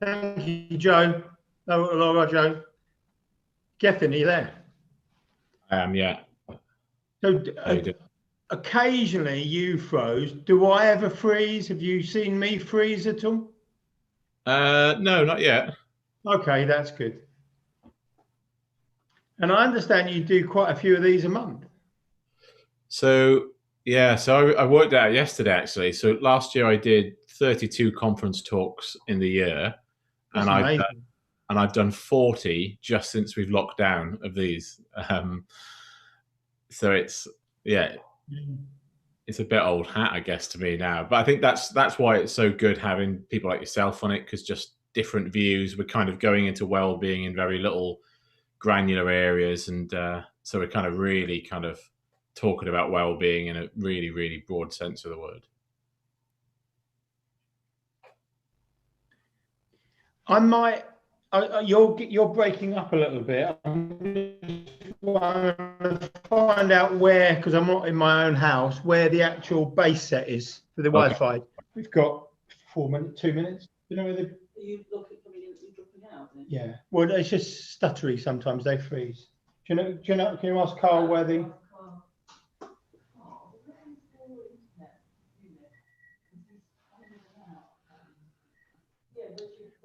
Thank you, Joe. Hello, Joe. Gethin, are you there? Yeah. So occasionally you froze. Do I ever freeze? Have you seen me freeze at all? No, not yet. Okay, that's good. And I understand you do quite a few of these a month. So yeah, so I worked out yesterday actually. So last year I did 32 conference talks in the year, That's amazing. I've done 40 just since we've locked down of these. So it's it's a bit old hat, I guess, to me now. But I think that's why it's so good having people like yourself on it, because just different views. We're kind of going into well-being in very little granular areas, and so we're kind of really kind of talking about well-being in a really, really broad sense of the word. I might. You're breaking up a little bit. I'm just find out where, because I'm not in my own house, where the actual base set is for the Wi-Fi. We've got 4 minutes, 2 minutes. You know where the? Are you looking for me? You're dropping out. Then? Yeah. Well, it's just stuttery sometimes. They freeze. Do you know? Can you ask Carl where the?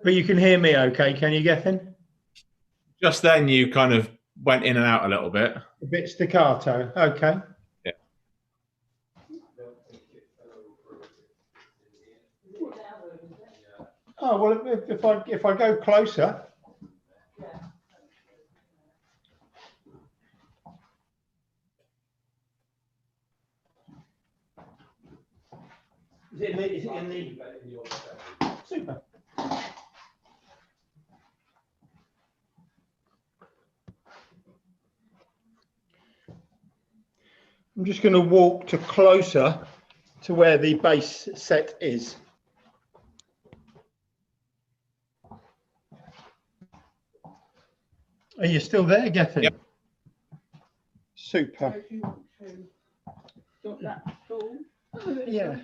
But you can hear me okay, can you, Gethin? Just then you kind of went in and out a little bit. A bit staccato, okay. Yeah. Oh, well, if I go closer. Is it in the super? I'm just going to walk to closer to where the base set is. Are you still there, Gethin? Yep. Super. Yeah.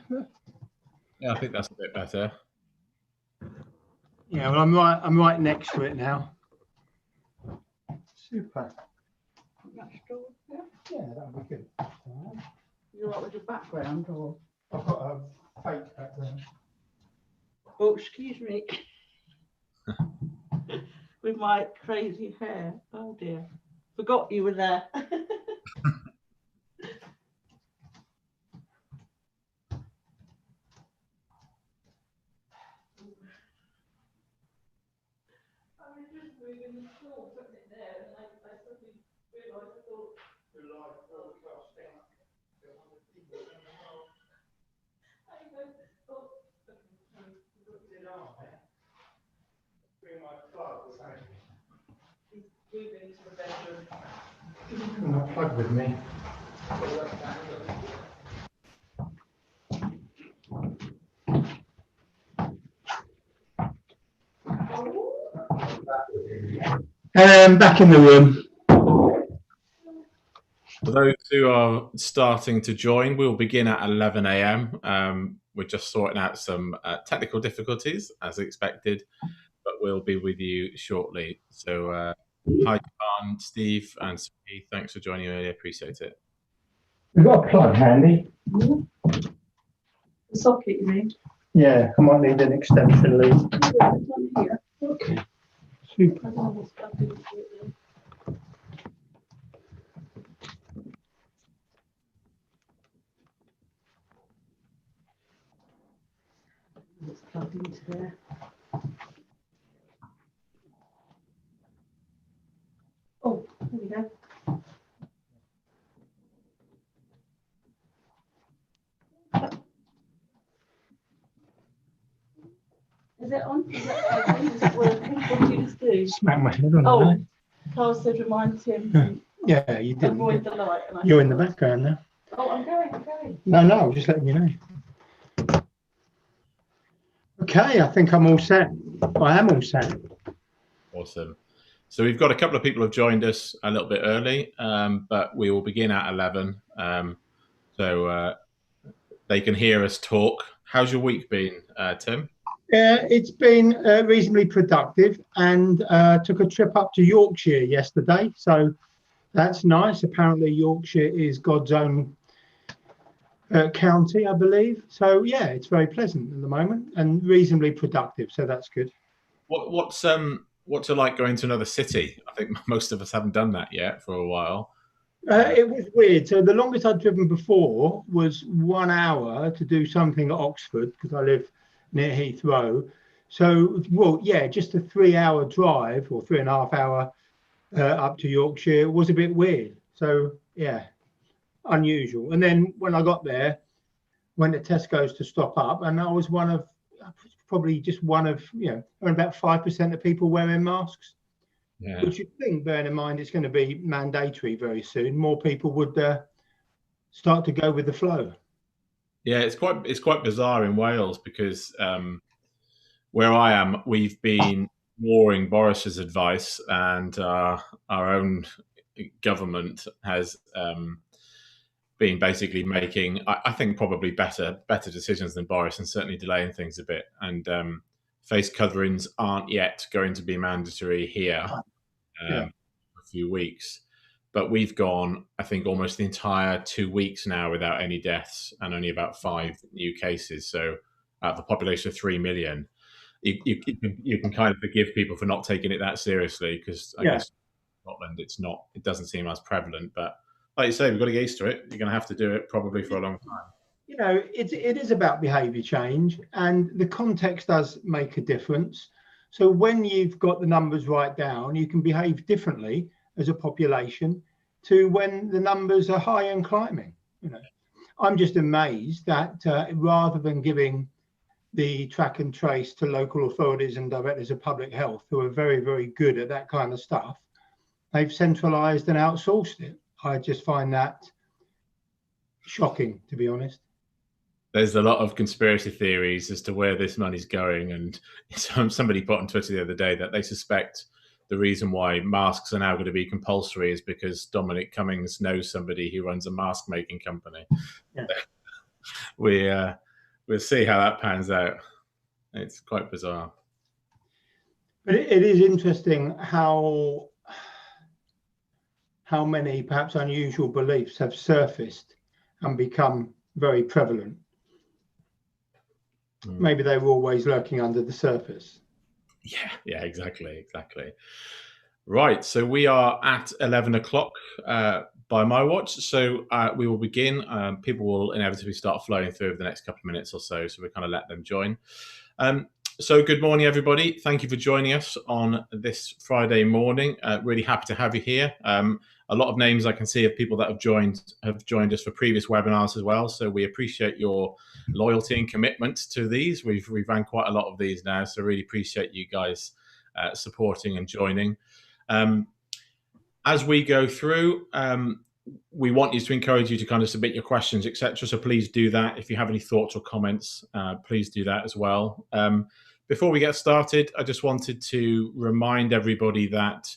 Yeah, I think that's a bit better. Yeah, well, I'm right next to it now. Super. Yeah, that'll be good. You're right with your background, or? I've got a fake background. Oh, excuse me. With my crazy hair. Oh dear. Forgot you were there. My plug with me. Back in the room. For those who are starting to join, we'll begin at 11 a.m. We're just sorting out some technical difficulties, as expected, but we'll be with you shortly. So, hi, John, Steve, and Sophie. Thanks for joining earlier. Appreciate it. We've got a plug handy. The socket, you mean? Yeah, I might need an extension lead. Here. Okay. Super. I don't know what's plugged into it then. It's plugged into there. Oh, there we go. Is it on? Is it working? What do you just do? Smack my head on the Oh, light. Carl said remind Tim. Yeah, you didn't. Avoid the light. You're in the background now. Oh, I'm going. No, I was just letting you know. Okay, I think I'm all set. I am all set. Awesome. So we've got a couple of people who have joined us a little bit early, but we will begin at 11. So they can hear us talk. How's your week been, Tim? It's been reasonably productive, and took a trip up to Yorkshire yesterday. So that's nice. Apparently, Yorkshire is God's own county, I believe. So yeah, it's very pleasant at the moment and reasonably productive. So that's good. What's it like going to another city? I think most of us haven't done that yet for a while. It was weird. So the longest I'd driven before was 1 hour to do something at Oxford, because I live near Heathrow. So, well, yeah, just a 3 hour drive or 3.5 hour up to Yorkshire was a bit weird. So, yeah, unusual. And then when I got there, went to Tesco's to stop up, and I was probably just one of, about 5% of people wearing masks. Yeah. Which you'd think, bearing in mind it's going to be mandatory very soon, more people would start to go with the flow. Yeah, it's quite bizarre in Wales because where I am, we've been ignoring Boris's advice, and our own government has been basically making, I think, probably better decisions than Boris, and certainly delaying things a bit. And face coverings aren't yet going to be mandatory here. A few weeks, but we've gone, I think, almost the entire 2 weeks now without any deaths and only about 5 new cases. So out of a population of 3 million, you can kind of forgive people for not taking it that seriously, because I guess in Scotland it doesn't seem as prevalent. But like you say, we've got to get used to it. You're going to have to do it probably for a long time. It is about behaviour change, and the context does make a difference. So when you've got the numbers right down, you can behave differently as a population to when the numbers are high and climbing. I'm just amazed that rather than giving the track and trace to local authorities and directors of public health, who are very, very good at that kind of stuff, they've centralised and outsourced it. I just find that shocking, to be honest. There's a lot of conspiracy theories as to where this money's going, and somebody put on Twitter the other day that they suspect the reason why masks are now going to be compulsory is because Dominic Cummings knows somebody who runs a mask making company. Yeah. We'll see how that pans out. It's quite bizarre. But it is interesting how many perhaps unusual beliefs have surfaced and become very prevalent. Maybe they were always lurking under the surface. Yeah, exactly. Right, so we are at 11 o'clock by my watch. So we will begin. People will inevitably start flowing through over the next couple of minutes or so. So we kind of let them join. So good morning, everybody. Thank you for joining us on this Friday morning. Really happy to have you here. A lot of names I can see of people that have joined us for previous webinars as well. So we appreciate your loyalty and commitment to these. We've ran quite a lot of these now, so really appreciate you guys supporting and joining. As we go through, we want you to encourage you to kind of submit your questions, etc. So please do that. If you have any thoughts or comments, please do that as well. Before we get started, I just wanted to remind everybody that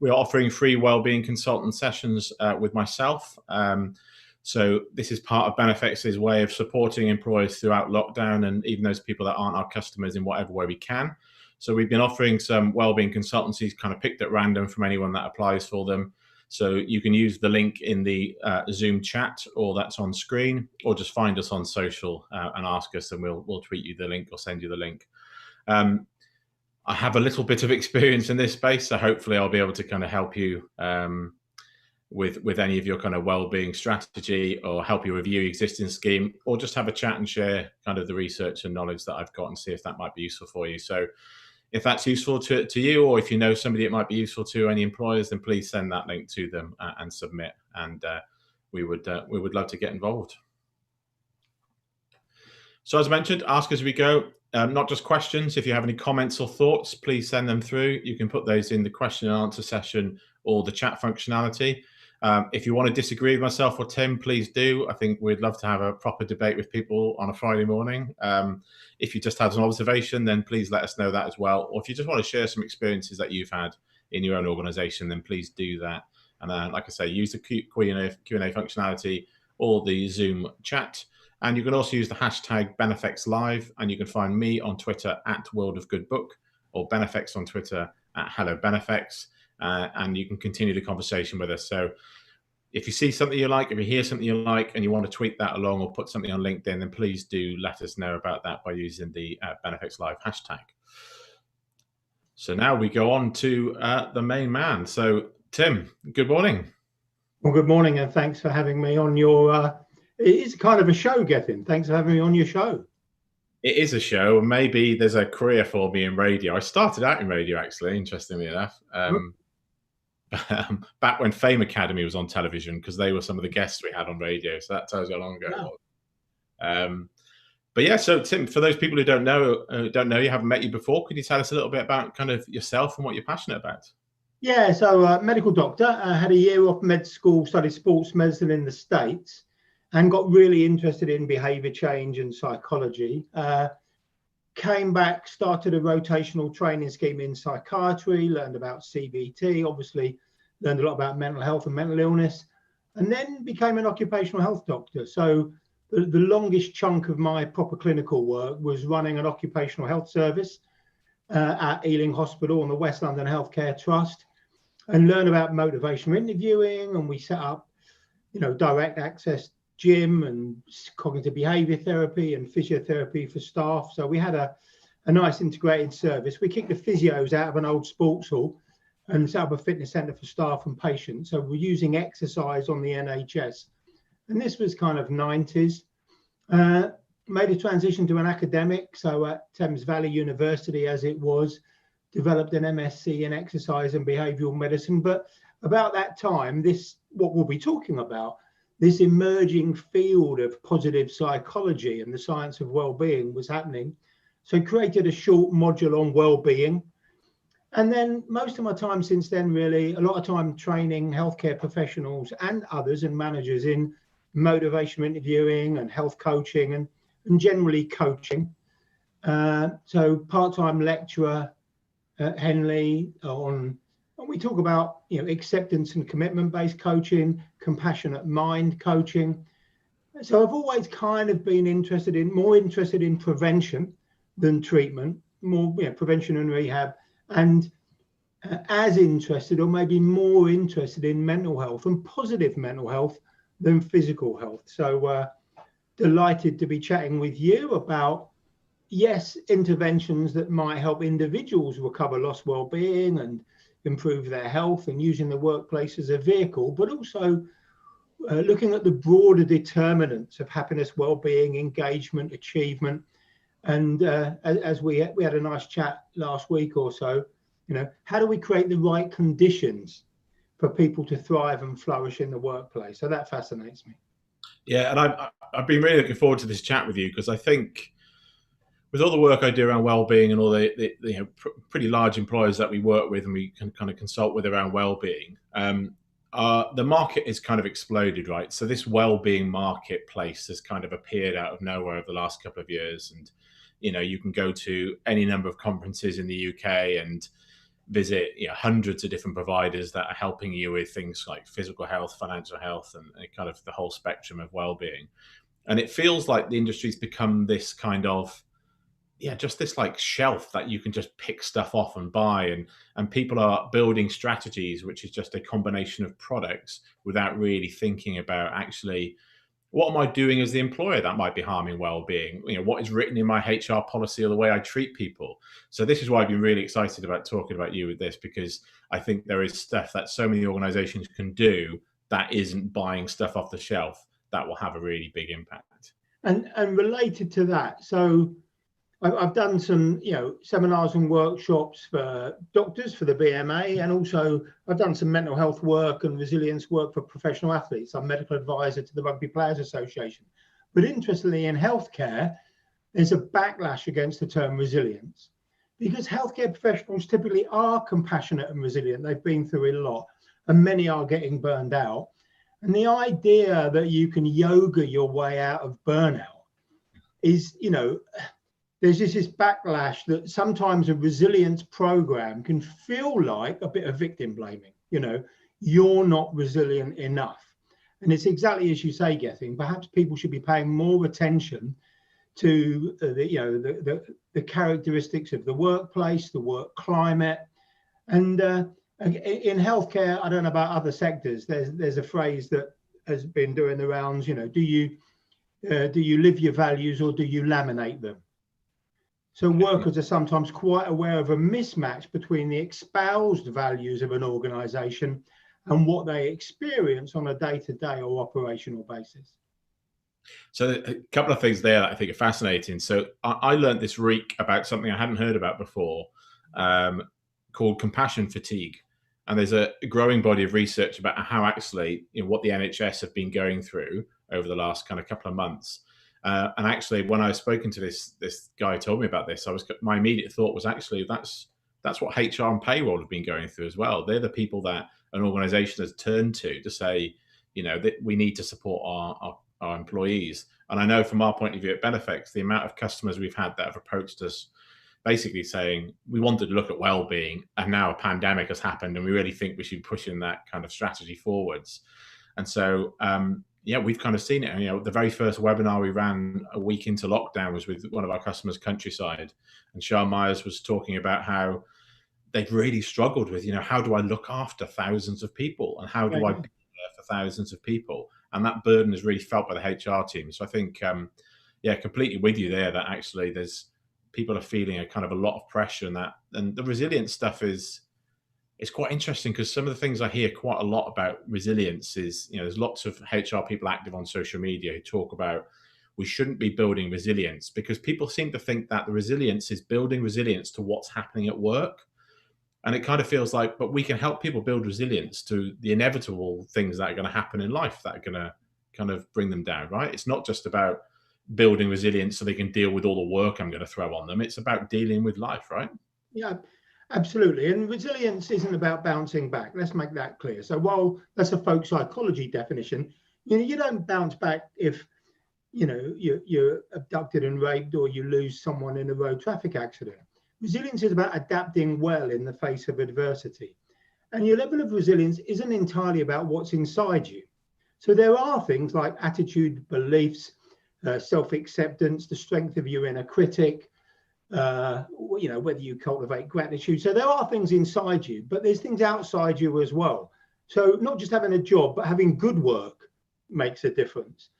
we are offering free wellbeing consultant sessions with myself. So this is part of Benefix's way of supporting employers throughout lockdown, and even those people that aren't our customers, in whatever way we can. So we've been offering some wellbeing consultancies kind of picked at random from anyone that applies for them. So you can use the link in the Zoom chat, or that's on screen, or just find us on social and ask us, and we'll tweet you the link or send you the link. I have a little bit of experience in this space, so hopefully I'll be able to kind of help you with any of your kind of wellbeing strategy, or help you review your existing scheme, or just have a chat and share kind of the research and knowledge that I've got and see if that might be useful for you. So if that's useful to you, or if you know somebody it might be useful to, any employers, then please send that link to them and submit, and we would love to get involved. So as I mentioned, ask as we go. Not just questions. If you have any comments or thoughts, please send them through. You can put those in the question and answer session or the chat functionality. If you want to disagree with myself or Tim, please do. I think we'd love to have a proper debate with people on a Friday morning. If you just had an observation, then please let us know that as well. Or if you just want to share some experiences that you've had in your own organization, then please do that. And like I say, use the Q&A functionality or the Zoom chat. And you can also use the hashtag #BenefXLive, and you can find me on Twitter at World of Good Book, or Benefex on Twitter at Hello Benefex, and you can continue the conversation with us. So if you see something you like, if you hear something you like, and you want to tweet that along or put something on LinkedIn, then please do let us know about that by using the #BenefXLive hashtag. So now we go on to the main man. So Tim, good morning. Well, good morning, and thanks for having me on your. It is kind of a show, Gethin. Thanks for having me on your show. It is a show, and maybe there's a career for me in radio. I started out in radio, actually, interestingly enough. Back when Fame Academy was on television, because they were some of the guests we had on radio. So that tells you how long ago it was. But yeah, so Tim, for those people who don't know you, haven't met you before, could you tell us a little bit about kind of yourself and what you're passionate about? Yeah, so medical doctor. I had a year off med school, studied sports medicine in the States, and got really interested in behaviour change and psychology. Came back, started a rotational training scheme in psychiatry, learned about CBT, obviously learned a lot about mental health and mental illness, and then became an occupational health doctor. So the longest chunk of my proper clinical work was running an occupational health service at Ealing Hospital and the West London Healthcare Trust, and learn about motivational interviewing. And we set up, direct access gym and cognitive behaviour therapy and physiotherapy for staff. So we had a nice integrated service. We kicked the physios out of an old sports hall and set up a fitness centre for staff and patients. So we're using exercise on the NHS. And this was kind of 90s. Made a transition to an academic. So at Thames Valley University, as it was, developed an MSc in exercise and behavioural medicine. But about that time, what we'll be talking about, this emerging field of positive psychology and the science of well-being was happening. So I created a short module on well-being. And then most of my time since then, really, a lot of time training healthcare professionals and others and managers in motivational interviewing and health coaching and generally coaching. So part-time lecturer at Henley and we talk about acceptance and commitment-based coaching, compassionate mind coaching. So I've always kind of been more interested in prevention than treatment, more prevention and rehab, and as interested or maybe more interested in mental health and positive mental health than physical health. So delighted to be chatting with you about, yes, interventions that might help individuals recover lost well-being and improve their health, and using the workplace as a vehicle, but also looking at the broader determinants of happiness, well-being, engagement, achievement. And as we had a nice chat last week or so, how do we create the right conditions for people to thrive and flourish in the workplace? So that fascinates me. Yeah, and I've been really looking forward to this chat with you, because I think with all the work I do around well-being and all the pretty large employers that we work with and we can kind of consult with around well-being, the market has kind of exploded, right? So this well-being marketplace has kind of appeared out of nowhere over the last couple of years, and you can go to any number of conferences in the UK and visit hundreds of different providers that are helping you with things like physical health, financial health, and kind of the whole spectrum of well-being. And it feels like the industry's become this kind of just this like shelf that you can just pick stuff off and buy, and people are building strategies which is just a combination of products without really thinking about actually what am I doing as the employer that might be harming well-being, what is written in my HR policy or the way I treat people. So this is why I've been really excited about talking about you with this, because I think there is stuff that so many organizations can do that isn't buying stuff off the shelf that will have a really big impact. And related to that, so I've done some, seminars and workshops for doctors for the BMA, and also I've done some mental health work and resilience work for professional athletes. I'm medical advisor to the Rugby Players Association. But interestingly, in healthcare, there's a backlash against the term resilience, because healthcare professionals typically are compassionate and resilient. They've been through a lot, and many are getting burned out. And the idea that you can yoga your way out of burnout is, there's this backlash that sometimes a resilience program can feel like a bit of victim blaming. You're not resilient enough. And it's exactly as you say, Gethin. Perhaps people should be paying more attention to the characteristics of the workplace, the work climate, and in healthcare. I don't know about other sectors. There's a phrase that has been doing the rounds. Do you live your values or do you laminate them? So workers are sometimes quite aware of a mismatch between the espoused values of an organisation and what they experience on a day-to-day or operational basis. So a couple of things there that I think are fascinating. So I learned this week about something I hadn't heard about before, called compassion fatigue. And there's a growing body of research about how actually, what the NHS have been going through over the last kind of couple of months. And actually, when I was spoken to this guy who told me about this, my immediate thought was actually that's what HR and payroll have been going through as well. They're the people that an organisation has turned to say, that we need to support our employees. And I know from our point of view at Benefex, the amount of customers we've had that have approached us basically saying we wanted to look at well-being, and now a pandemic has happened and we really think we should be pushing that kind of strategy forwards. And so we've kind of seen it. And, the very first webinar we ran a week into lockdown was with one of our customers, Countryside, and Sean Myers was talking about how they've really struggled with, how do I look after thousands of people and how do I be there for thousands of people? And that burden is really felt by the HR team. So I think, completely with you there, that actually people are feeling a kind of a lot of pressure, and the resilience stuff is quite interesting, because some of the things I hear quite a lot about resilience is, there's lots of HR people active on social media who talk about we shouldn't be building resilience, because people seem to think that the resilience is building resilience to what's happening at work. And it kind of feels like, but we can help people build resilience to the inevitable things that are going to happen in life that are going to kind of bring them down, right? It's not just about building resilience so they can deal with all the work I'm going to throw on them. It's about dealing with life, right? Yeah, absolutely. And resilience isn't about bouncing back. Let's make that clear. So while that's a folk psychology definition, you don't bounce back if, you're abducted and raped or you lose someone in a road traffic accident. Resilience is about adapting well in the face of adversity. And your level of resilience isn't entirely about what's inside you. So there are things like attitude, beliefs, self-acceptance, the strength of your inner critic, whether you cultivate gratitude. So there are things inside you, but there's things outside you as well. So not just having a job, but having good work makes a difference.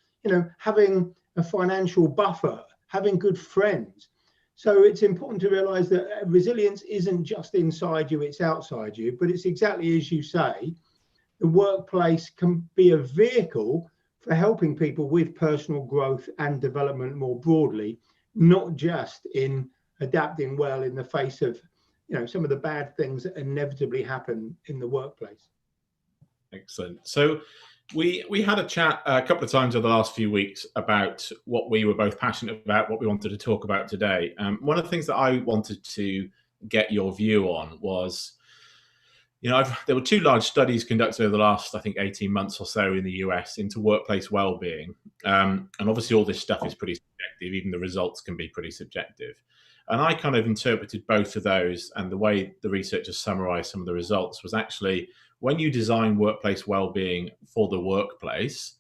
Having a financial buffer, having good friends. So it's important to realize that resilience isn't just inside you, it's outside you, but it's exactly as you say, the workplace can be a vehicle for helping people with personal growth and development more broadly, not just in adapting well in the face of, some of the bad things that inevitably happen in the workplace. Excellent. So we had a chat a couple of times over the last few weeks about what we were both passionate about, what we wanted to talk about today. One of the things that I wanted to get your view on was, there were two large studies conducted over the last, I think, 18 months or so in the US into workplace well-being. And obviously all this stuff is pretty subjective, even the results can be pretty subjective. And I kind of interpreted both of those, and the way the researchers summarized some of the results was actually, when you design workplace well-being for the workplace,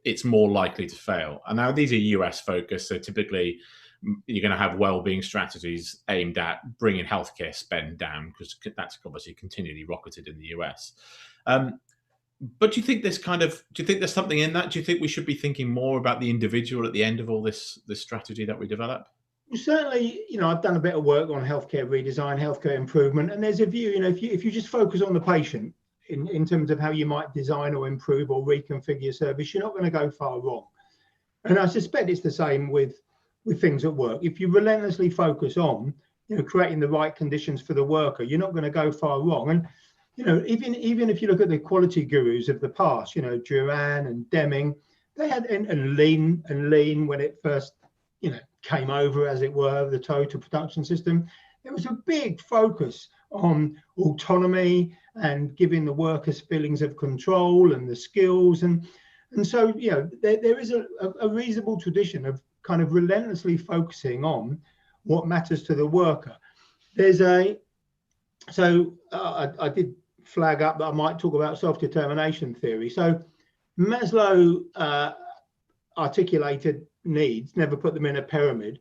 it's more likely to fail. And now these are US focused, so typically you're going to have well-being strategies aimed at bringing healthcare spend down, because that's obviously continually rocketed in the US. But do you think there's something in that? Do you think we should be thinking more about the individual at the end of all this strategy that we develop? Certainly, I've done a bit of work on healthcare redesign, healthcare improvement, and there's a view, if you just focus on the patient in terms of how you might design or improve or reconfigure your service, you're not going to go far wrong. And I suspect it's the same with things at work. If you relentlessly focus on, creating the right conditions for the worker, you're not going to go far wrong. And, even if you look at the quality gurus of the past, Duran and Deming, they had, and Lean when it first, came over, as it were, the total production system, there was a big focus on autonomy and giving the workers feelings of control and the skills. And so, there is a reasonable tradition of kind of relentlessly focusing on what matters to the worker. I did flag up that I might talk about self-determination theory. So Maslow articulated needs, never put them in a pyramid,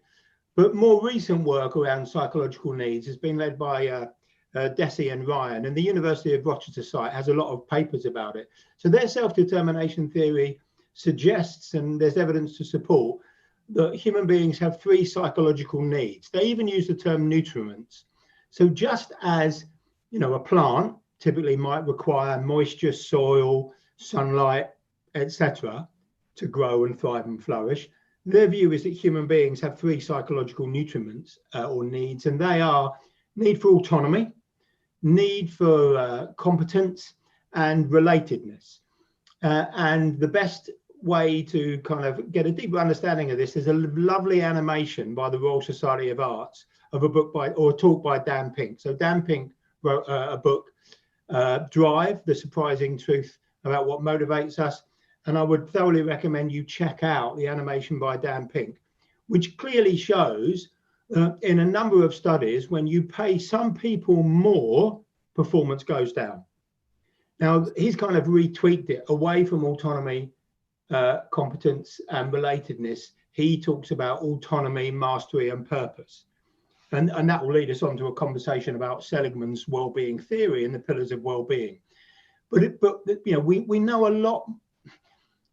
but more recent work around psychological needs has been led by Deci and Ryan, and the University of Rochester site has a lot of papers about it. So their self-determination theory suggests, and there's evidence to support, that human beings have 3 psychological needs. They even use the term nutriments. So just as, you know, a plant typically might require moisture, soil, sunlight, etc., to grow and thrive and flourish, their view is that human beings have 3 psychological nutriments or needs, and they are need for autonomy, need for competence, and relatedness. And the best way to kind of get a deeper understanding of this is a lovely animation by the Royal Society of Arts of a book by, or a talk by Dan Pink. So Dan Pink wrote a book, Drive, The Surprising Truth About What Motivates Us. And I would thoroughly recommend you check out the animation by Dan Pink, which clearly shows in a number of studies, when you pay some people more, performance goes down. Now, he's kind of retweaked it away from autonomy, competence, and relatedness. He talks about autonomy, mastery, and purpose. And that will lead us on to a conversation about Seligman's well-being theory and the pillars of well-being. But you know, we know a lot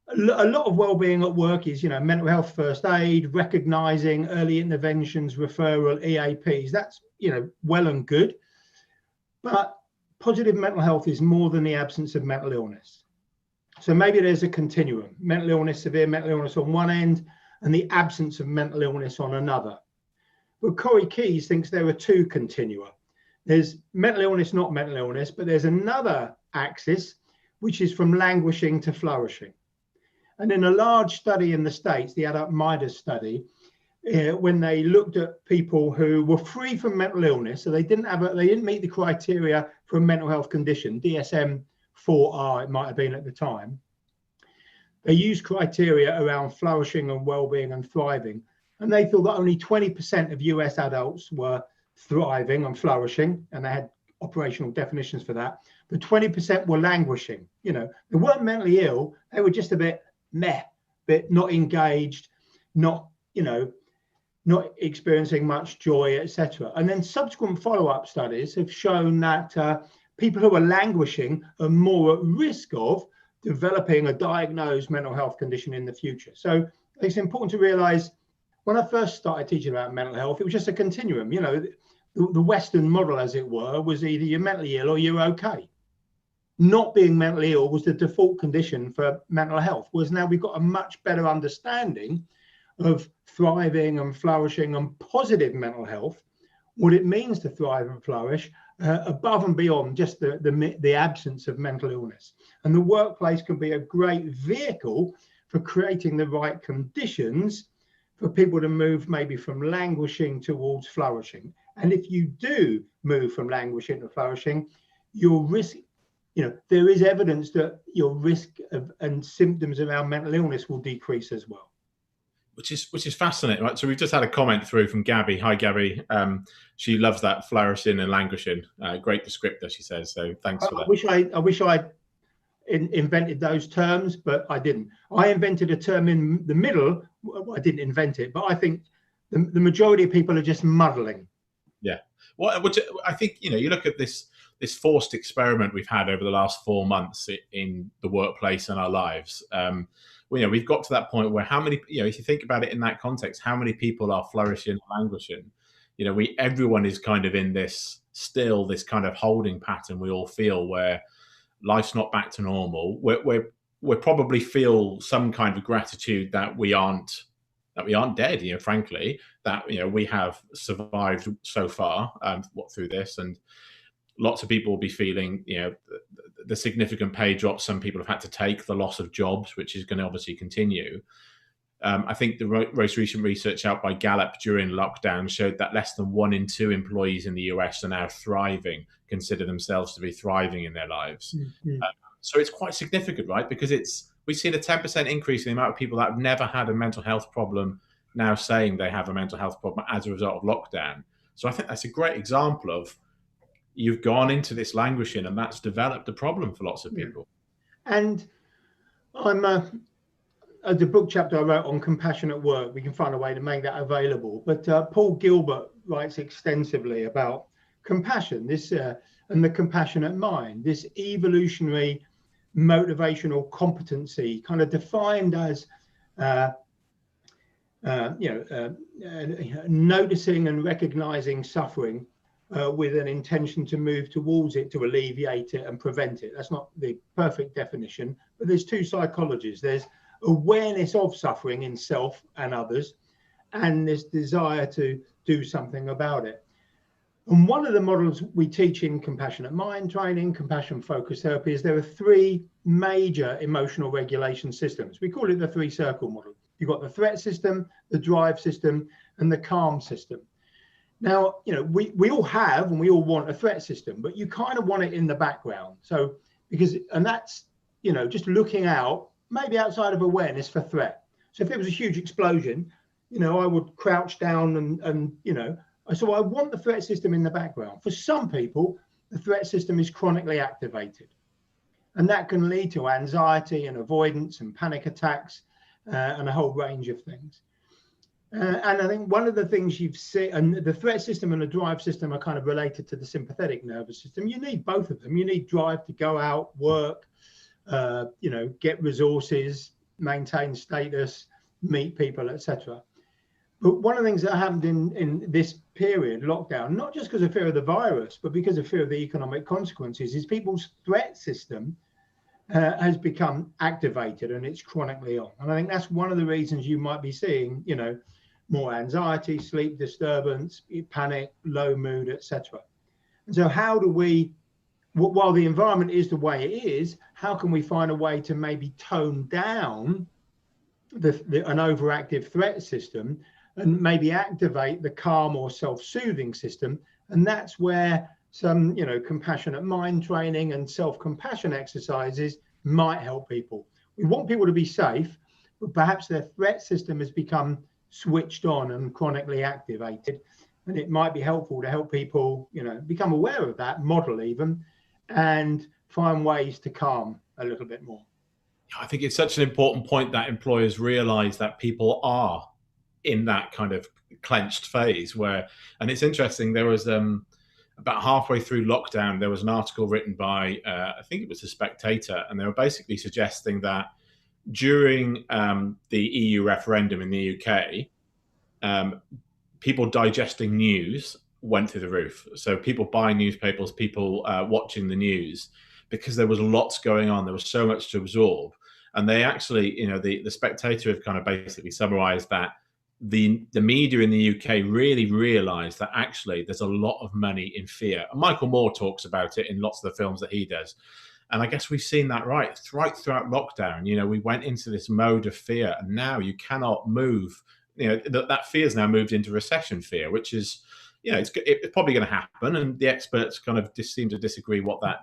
of well-being at work is, you know, mental health first aid, recognizing early interventions, referral, EAPs. That's, you know, well and good. But positive mental health is more than the absence of mental illness. So maybe there's a continuum: mental illness, severe mental illness on one end, and the absence of mental illness on another. But Corey Keyes thinks there are 2 continua. There's mental illness, not mental illness, but there's another axis, which is from languishing to flourishing. And in a large study in the States, the Adapt Midas study, when they looked at people who were free from mental illness, so they didn't meet the criteria for a mental health condition, DSM-4R it might have been at the time. They used criteria around flourishing and well-being and thriving, and they thought that only 20% of US adults were thriving and flourishing, and they had operational definitions for that, but 20% were languishing. You know, they weren't mentally ill, they were just a bit meh, bit not engaged, not, you know, not experiencing much joy, etc. And then subsequent follow-up studies have shown that people who are languishing are more at risk of developing a diagnosed mental health condition in the future. So it's important to realize, when I first started teaching about mental health, it was just a continuum. You know, the Western model, as it were, was either you're mentally ill or you're okay. Not being mentally ill was the default condition for mental health, whereas now we've got a much better understanding of thriving and flourishing and positive mental health, what it means to thrive and flourish, above and beyond just the absence of mental illness. And the workplace can be a great vehicle for creating the right conditions for people to move maybe from languishing towards flourishing. And if you do move from languishing to flourishing, your risk, you know, there is evidence that your risk of and symptoms around mental illness will decrease as well. Which is fascinating, right? So we've just had a comment through from Gabby. Hi, Gabby. She loves that flourishing and languishing. Great descriptor, she says. So thanks for that. I wish I'd invented those terms, but I didn't. I invented a term in the middle. Well, I didn't invent it, but I think the majority of people are just muddling. Yeah. Well, which I think, you know, you look at this forced experiment we've had over the last 4 months in the workplace and our lives. You know, we've got to that point where how many, you know, if you think about it in that context, how many people are flourishing and languishing? You know, everyone is kind of in this kind of holding pattern we all feel, where life's not back to normal. We probably feel some kind of gratitude that we aren't dead, you know, frankly, that, you know, we have survived so far through this. And lots of people will be feeling, you know, the significant pay drops some people have had to take, the loss of jobs, which is going to obviously continue. I think the most recent research out by Gallup during lockdown showed that less than 1 in 2 employees in the US are now thriving, consider themselves to be thriving in their lives. Mm-hmm. So it's quite significant, right? Because we've seen a 10% increase in the amount of people that have never had a mental health problem now saying they have a mental health problem as a result of lockdown. So I think that's a great example of, you've gone into this languishing and that's developed a problem for lots of people. And I'm the book chapter I wrote on compassion at work. We can find a way to make that available. But Paul Gilbert writes extensively about compassion, this and the compassionate mind, this evolutionary motivational competency, kind of defined as noticing and recognizing suffering with an intention to move towards it, to alleviate it and prevent it. That's not the perfect definition, but there's two psychologies. There's awareness of suffering in self and others, and this desire to do something about it. And one of the models we teach in compassionate mind training, compassion focused therapy, is there are three major emotional regulation systems. We call it the 3-circle model. You've got the threat system, the drive system, and the calm system. Now, we all have and we all want a threat system, but you kind of want it in the background. So that's just looking out, maybe outside of awareness for threat. So if it was a huge explosion, I would crouch down and so I want the threat system in the background. For some people, the threat system is chronically activated, and that can lead to anxiety and avoidance and panic attacks and a whole range of things. And I think one of the things you've seen, and the threat system and the drive system are kind of related to the sympathetic nervous system. You need both of them. You need drive to go out, work, get resources, maintain status, meet people, etc. But one of the things that happened in this period, lockdown, not just because of fear of the virus, but because of fear of the economic consequences, is people's threat system has become activated and it's chronically on. And I think that's one of the reasons you might be seeing, more anxiety, sleep disturbance, panic, low mood, etc. And so how do we, while the environment is the way it is, how can we find a way to maybe tone down an overactive threat system and maybe activate the calm or self-soothing system? And that's where some, compassionate mind training and self-compassion exercises might help people. We want people to be safe, but perhaps their threat system has become switched on and chronically activated. And it might be helpful to help people, become aware of that, model even, and find ways to calm a little bit more. I think it's such an important point that employers realize that people are in that kind of clenched phase where, and it's interesting, there was about halfway through lockdown, there was an article written by, I think it was The Spectator, and they were basically suggesting that during the EU referendum in the UK, people digesting news went through the roof. So people buying newspapers, people watching the news, because there was lots going on. There was so much to absorb. And they actually, the Spectator have kind of basically summarized that the media in the UK really realized that actually there's a lot of money in fear. And Michael Moore talks about it in lots of the films that he does. And I guess we've seen that right throughout lockdown. We went into this mode of fear, and now you cannot move. That fear's now moved into recession fear, which is, it's probably going to happen. And the experts kind of seem to disagree what that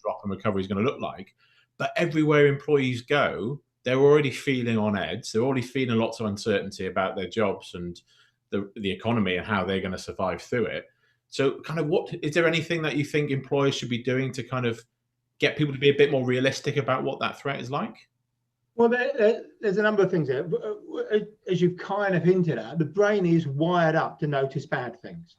drop in recovery is going to look like. But everywhere employees go, they're already feeling on edge. They're already feeling lots of uncertainty about their jobs and the economy and how they're going to survive through it. So kind of is there anything that you think employers should be doing to kind of get people to be a bit more realistic about what that threat is like? Well, there's a number of things there. As you've kind of hinted at, the brain is wired up to notice bad things.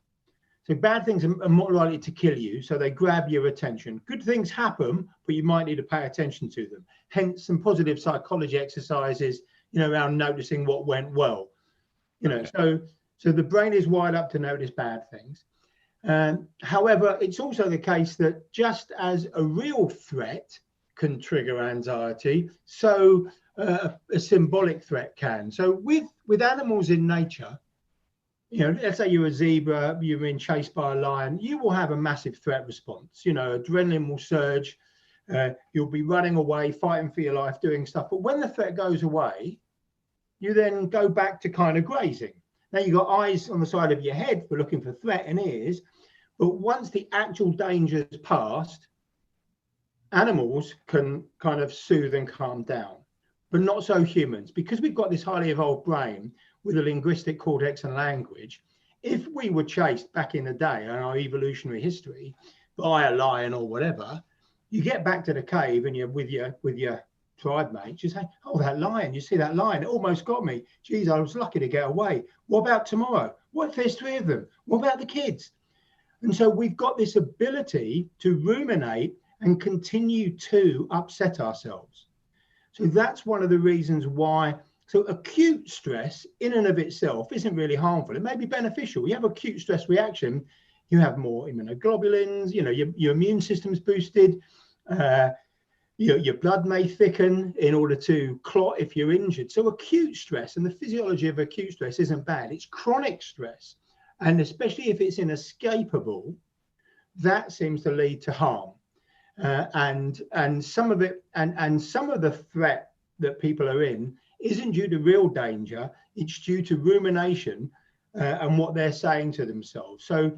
So bad things are more likely to kill you, so they grab your attention. Good things happen, but you might need to pay attention to them. Hence, some positive psychology exercises, around noticing what went well. Okay. So the brain is wired up to notice bad things. However, it's also the case that just as a real threat can trigger anxiety, so a symbolic threat can. So with animals in nature, let's say you're a zebra, you're being chased by a lion, you will have a massive threat response. Adrenaline will surge, you'll be running away, fighting for your life, doing stuff. But when the threat goes away, you then go back to kind of grazing. Now you've got eyes on the side of your head for looking for threat and ears, but once the actual danger is past, animals can kind of soothe and calm down, but not so humans. Because we've got this highly evolved brain with a linguistic cortex and language, if we were chased back in the day in our evolutionary history by a lion or whatever, you get back to the cave and you're with your tribe mates, you say, oh, that lion, you see that lion, it almost got me. Geez, I was lucky to get away. What about tomorrow? What if there's 3 of them? What about the kids? And so we've got this ability to ruminate and continue to upset ourselves. So that's one of the reasons why. So acute stress in and of itself isn't really harmful. It may be beneficial. You have acute stress reaction, you have more immunoglobulins, you know, your immune system's boosted, your blood may thicken in order to clot if you're injured. So acute stress, and the physiology of acute stress isn't bad. It's chronic stress. And especially if it's inescapable, that seems to lead to harm. And some of it, and some of the threat that people are in isn't due to real danger. It's due to rumination and what they're saying to themselves. So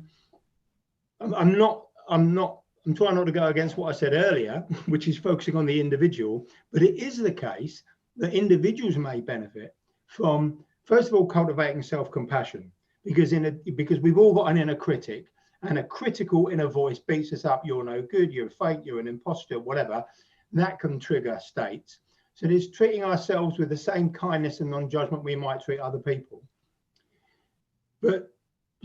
I'm trying not to go against what I said earlier, which is focusing on the individual, but it is the case that individuals may benefit from, first of all, cultivating self-compassion, because we've all got an inner critic, and a critical inner voice beats us up. You're no good, you're fake, you're an imposter, whatever. That can trigger states. So there's treating ourselves with the same kindness and non-judgment we might treat other people. But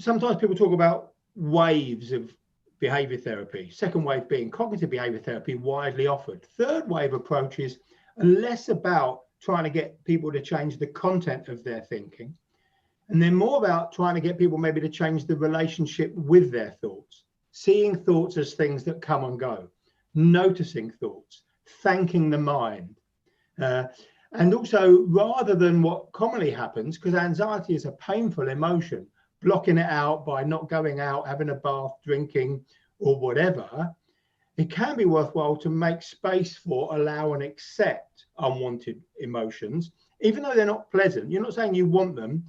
sometimes people talk about waves of behavior therapy. Second wave being cognitive behavior therapy, widely offered. Third wave approaches are less about trying to get people to change the content of their thinking, and they're more about trying to get people maybe to change the relationship with their thoughts, seeing thoughts as things that come and go, noticing thoughts, thanking the mind. And also, rather than what commonly happens, because anxiety is a painful emotion, blocking it out by not going out, having a bath, drinking, or whatever, it can be worthwhile to make space for, allow, and accept unwanted emotions, even though they're not pleasant. You're not saying you want them.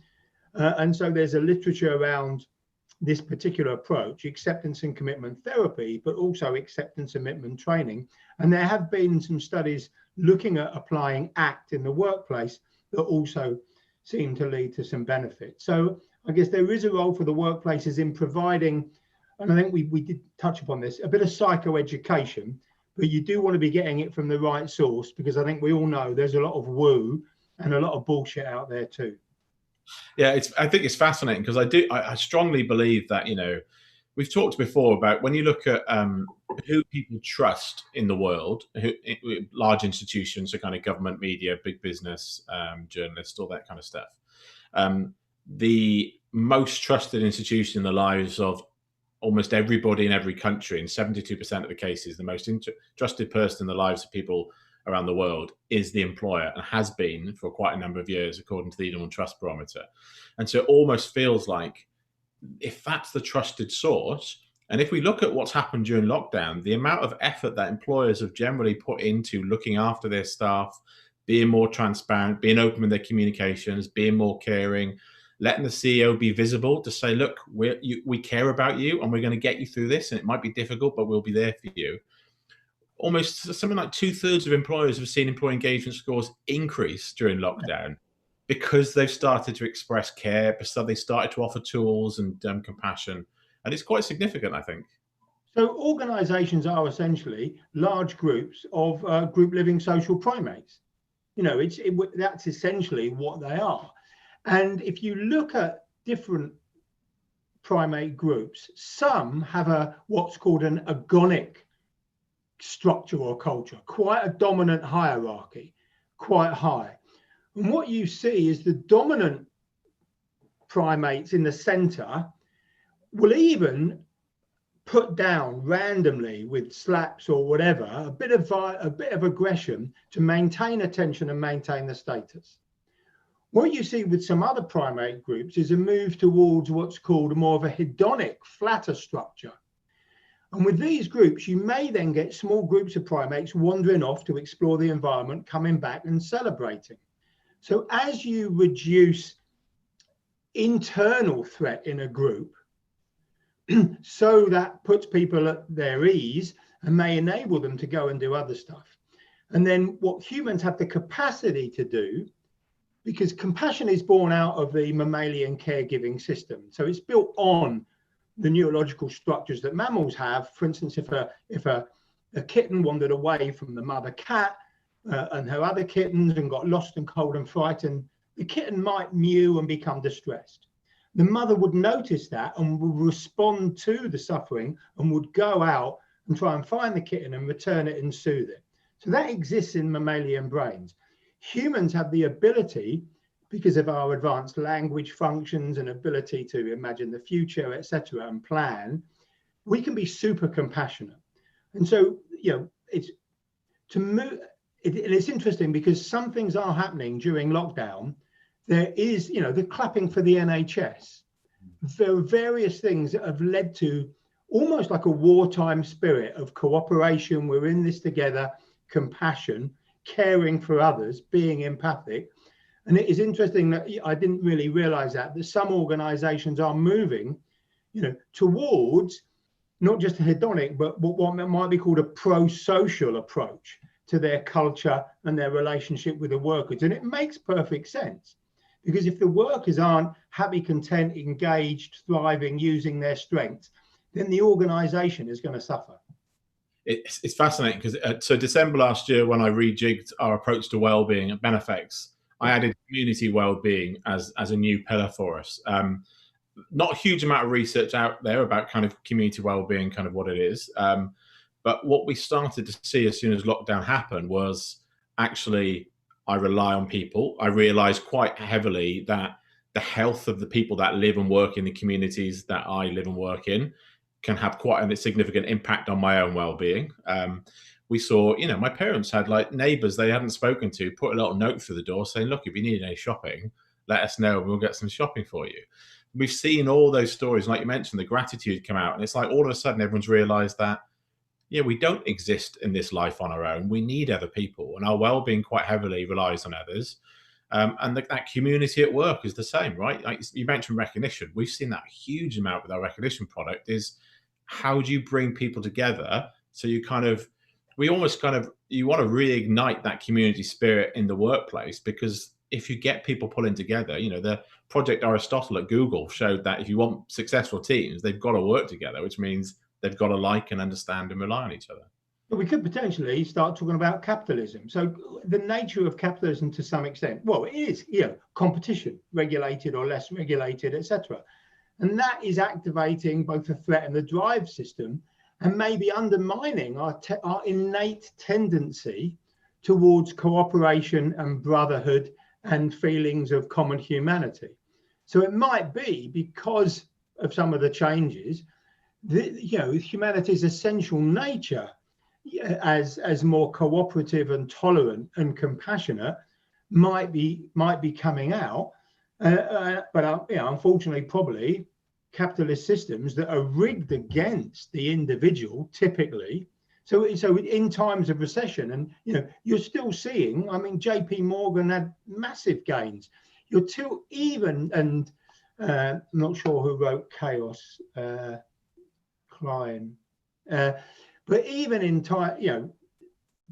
And so there's a literature around this particular approach, acceptance and commitment therapy, but also acceptance and commitment training. And there have been some studies looking at applying ACT in the workplace that also seem to lead to some benefits. So I guess there is a role for the workplaces in providing, and I think we did touch upon this, a bit of psychoeducation, but you do want to be getting it from the right source, because I think we all know there's a lot of woo and a lot of bullshit out there too. Yeah, I think it's fascinating, because I strongly believe that, you know, we've talked before about when you look at who people trust in the world, large institutions, so kind of government, media, big business, journalists, all that kind of stuff. The most trusted institution in the lives of almost everybody in every country, in 72% of the cases, the most trusted person in the lives of people around the world is the employer, and has been for quite a number of years, according to the Edelman Trust Barometer. And so it almost feels like, if that's the trusted source, and if we look at what's happened during lockdown, the amount of effort that employers have generally put into looking after their staff, being more transparent, being open with their communications, being more caring, letting the CEO be visible to say, look, we care about you and we're going to get you through this, and it might be difficult, but we'll be there for you. Almost something like 2/3 of employers have seen employee engagement scores increase during lockdown, because they've started to express care, so they started to offer tools and compassion. And it's quite significant, I think. So organizations are essentially large groups of group living social primates. You know, that's essentially what they are. And if you look at different primate groups, some have what's called an agonic structure or culture, quite a dominant hierarchy, quite high. And what you see is the dominant primates in the center will even put down randomly with slaps or whatever a bit of aggression to maintain attention and maintain the status. What you see with some other primate groups is a move towards what's called more of a hedonic, flatter structure. And with these groups, you may then get small groups of primates wandering off to explore the environment, coming back and celebrating. So as you reduce internal threat in a group, so that puts people at their ease and may enable them to go and do other stuff. And then what humans have the capacity to do, because compassion is born out of the mammalian caregiving system. So it's built on the neurological structures that mammals have. For instance, if a kitten wandered away from the mother cat, and her other kittens and got lost and cold and frightened, the kitten might mew and become distressed. The mother would notice that and would respond to the suffering and would go out and try and find the kitten and return it and soothe it. So that exists in mammalian brains. Humans have the ability, because of our advanced language functions and ability to imagine the future, etc., and plan, we can be super compassionate. And so, it's to move. It's interesting because some things are happening during lockdown. There is, the clapping for the NHS. There are various things that have led to almost like a wartime spirit of cooperation. We're in this together, compassion, caring for others, being empathic. And it is interesting that I didn't really realize that some organizations are moving, towards not just a hedonic, but what might be called a pro-social approach to their culture and their relationship with the workers. And it makes perfect sense, because if the workers aren't happy, content, engaged, thriving, using their strengths, then the organization is going to suffer. It's fascinating because so December last year, when I rejigged our approach to wellbeing at Benefex, I added community wellbeing as a new pillar for us. Not a huge amount of research out there about kind of community wellbeing, kind of what it is. But what we started to see as soon as lockdown happened was actually I rely on people. I realized quite heavily that the health of the people that live and work in the communities that I live and work in can have quite a significant impact on my own well-being. We saw, my parents had like neighbors they hadn't spoken to put a little note through the door saying, look, if you need any shopping, let us know and we'll get some shopping for you. We've seen all those stories, like you mentioned, the gratitude come out, and it's like all of a sudden everyone's realized that, we don't exist in this life on our own. We need other people, and our well-being quite heavily relies on others. And that community at work is the same, right? Like you mentioned recognition. We've seen that a huge amount with our recognition product is how do you bring people together? So you want to reignite that community spirit in the workplace, because if you get people pulling together, the Project Aristotle at Google showed that if you want successful teams, they've got to work together, which means they've got to like and understand and rely on each other. But we could potentially start talking about capitalism. So the nature of capitalism to some extent, well, it is, competition, regulated or less regulated, etc. And that is activating both the threat and the drive system, and maybe undermining our innate tendency towards cooperation and brotherhood and feelings of common humanity. So it might be because of some of the changes, humanity's essential nature as more cooperative and tolerant and compassionate might be coming out. But unfortunately, probably capitalist systems that are rigged against the individual typically. So in times of recession, and you're still seeing, JP Morgan had massive gains. You're still and I'm not sure who wrote Chaos, Klein, but even in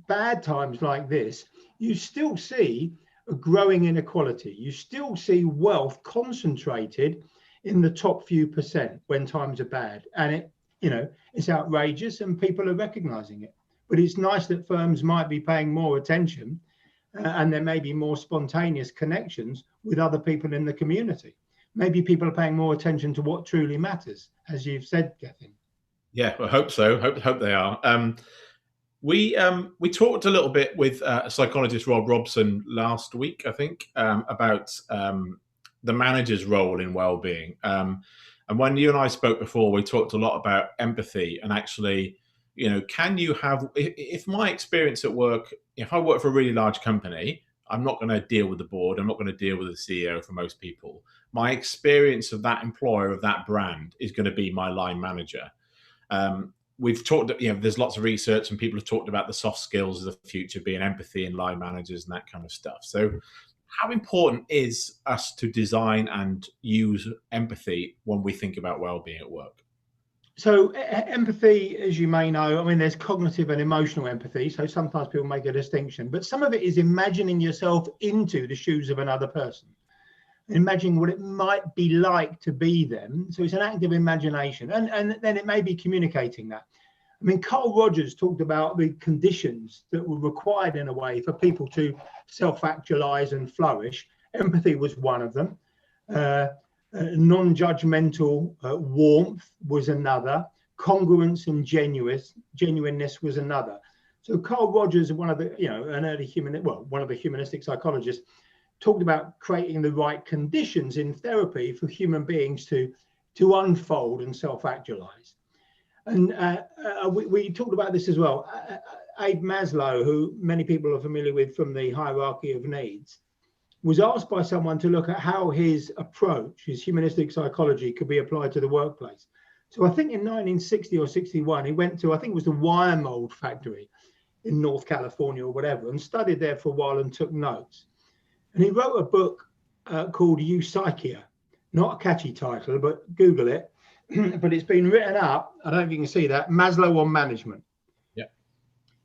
bad times like this, you still see a growing inequality. You still see wealth concentrated in the top few percent when times are bad, and it's outrageous, and people are recognizing it. But it's nice that firms might be paying more attention, and there may be more spontaneous connections with other people in the community. Maybe people are paying more attention to what truly matters, as you've said, Gethin. Yeah, I hope so. Hope they are. We talked a little bit with psychologist Rob Robson last week, I think, about the manager's role in well-being. And when you and I spoke before, we talked a lot about empathy and actually, can you have, if my experience at work, if I work for a really large company, I'm not going to deal with the board. I'm not going to deal with the CEO for most people. My experience of that employer, of that brand, is going to be my line manager. We've talked, there's lots of research and people have talked about the soft skills of the future being empathy and line managers and that kind of stuff. So how important is us to design and use empathy when we think about well-being at work? So empathy, as you may know, there's cognitive and emotional empathy. So sometimes people make a distinction, but some of it is imagining yourself into the shoes of another person, imagining what it might be like to be them. So it's an active imagination, and then it may be communicating that. I mean, Carl Rogers talked about the conditions that were required in a way for people to self-actualize and flourish. Empathy was one of them. Non-judgmental warmth was another. Congruence and genuineness was another. So Carl Rogers, one of the, one of the humanistic psychologists, talked about creating the right conditions in therapy for human beings to unfold and self-actualize. And we talked about this as well. Abe Maslow, who many people are familiar with from the hierarchy of needs, was asked by someone to look at how his approach, his humanistic psychology, could be applied to the workplace. So I think in 1960 or 61, he went to, I think it was the wire mold factory in North California or whatever, and studied there for a while and took notes. And he wrote a book called Psyche. Not a catchy title, but Google it. But it's been written up, I don't know if you can see that, Maslow on Management. Yeah.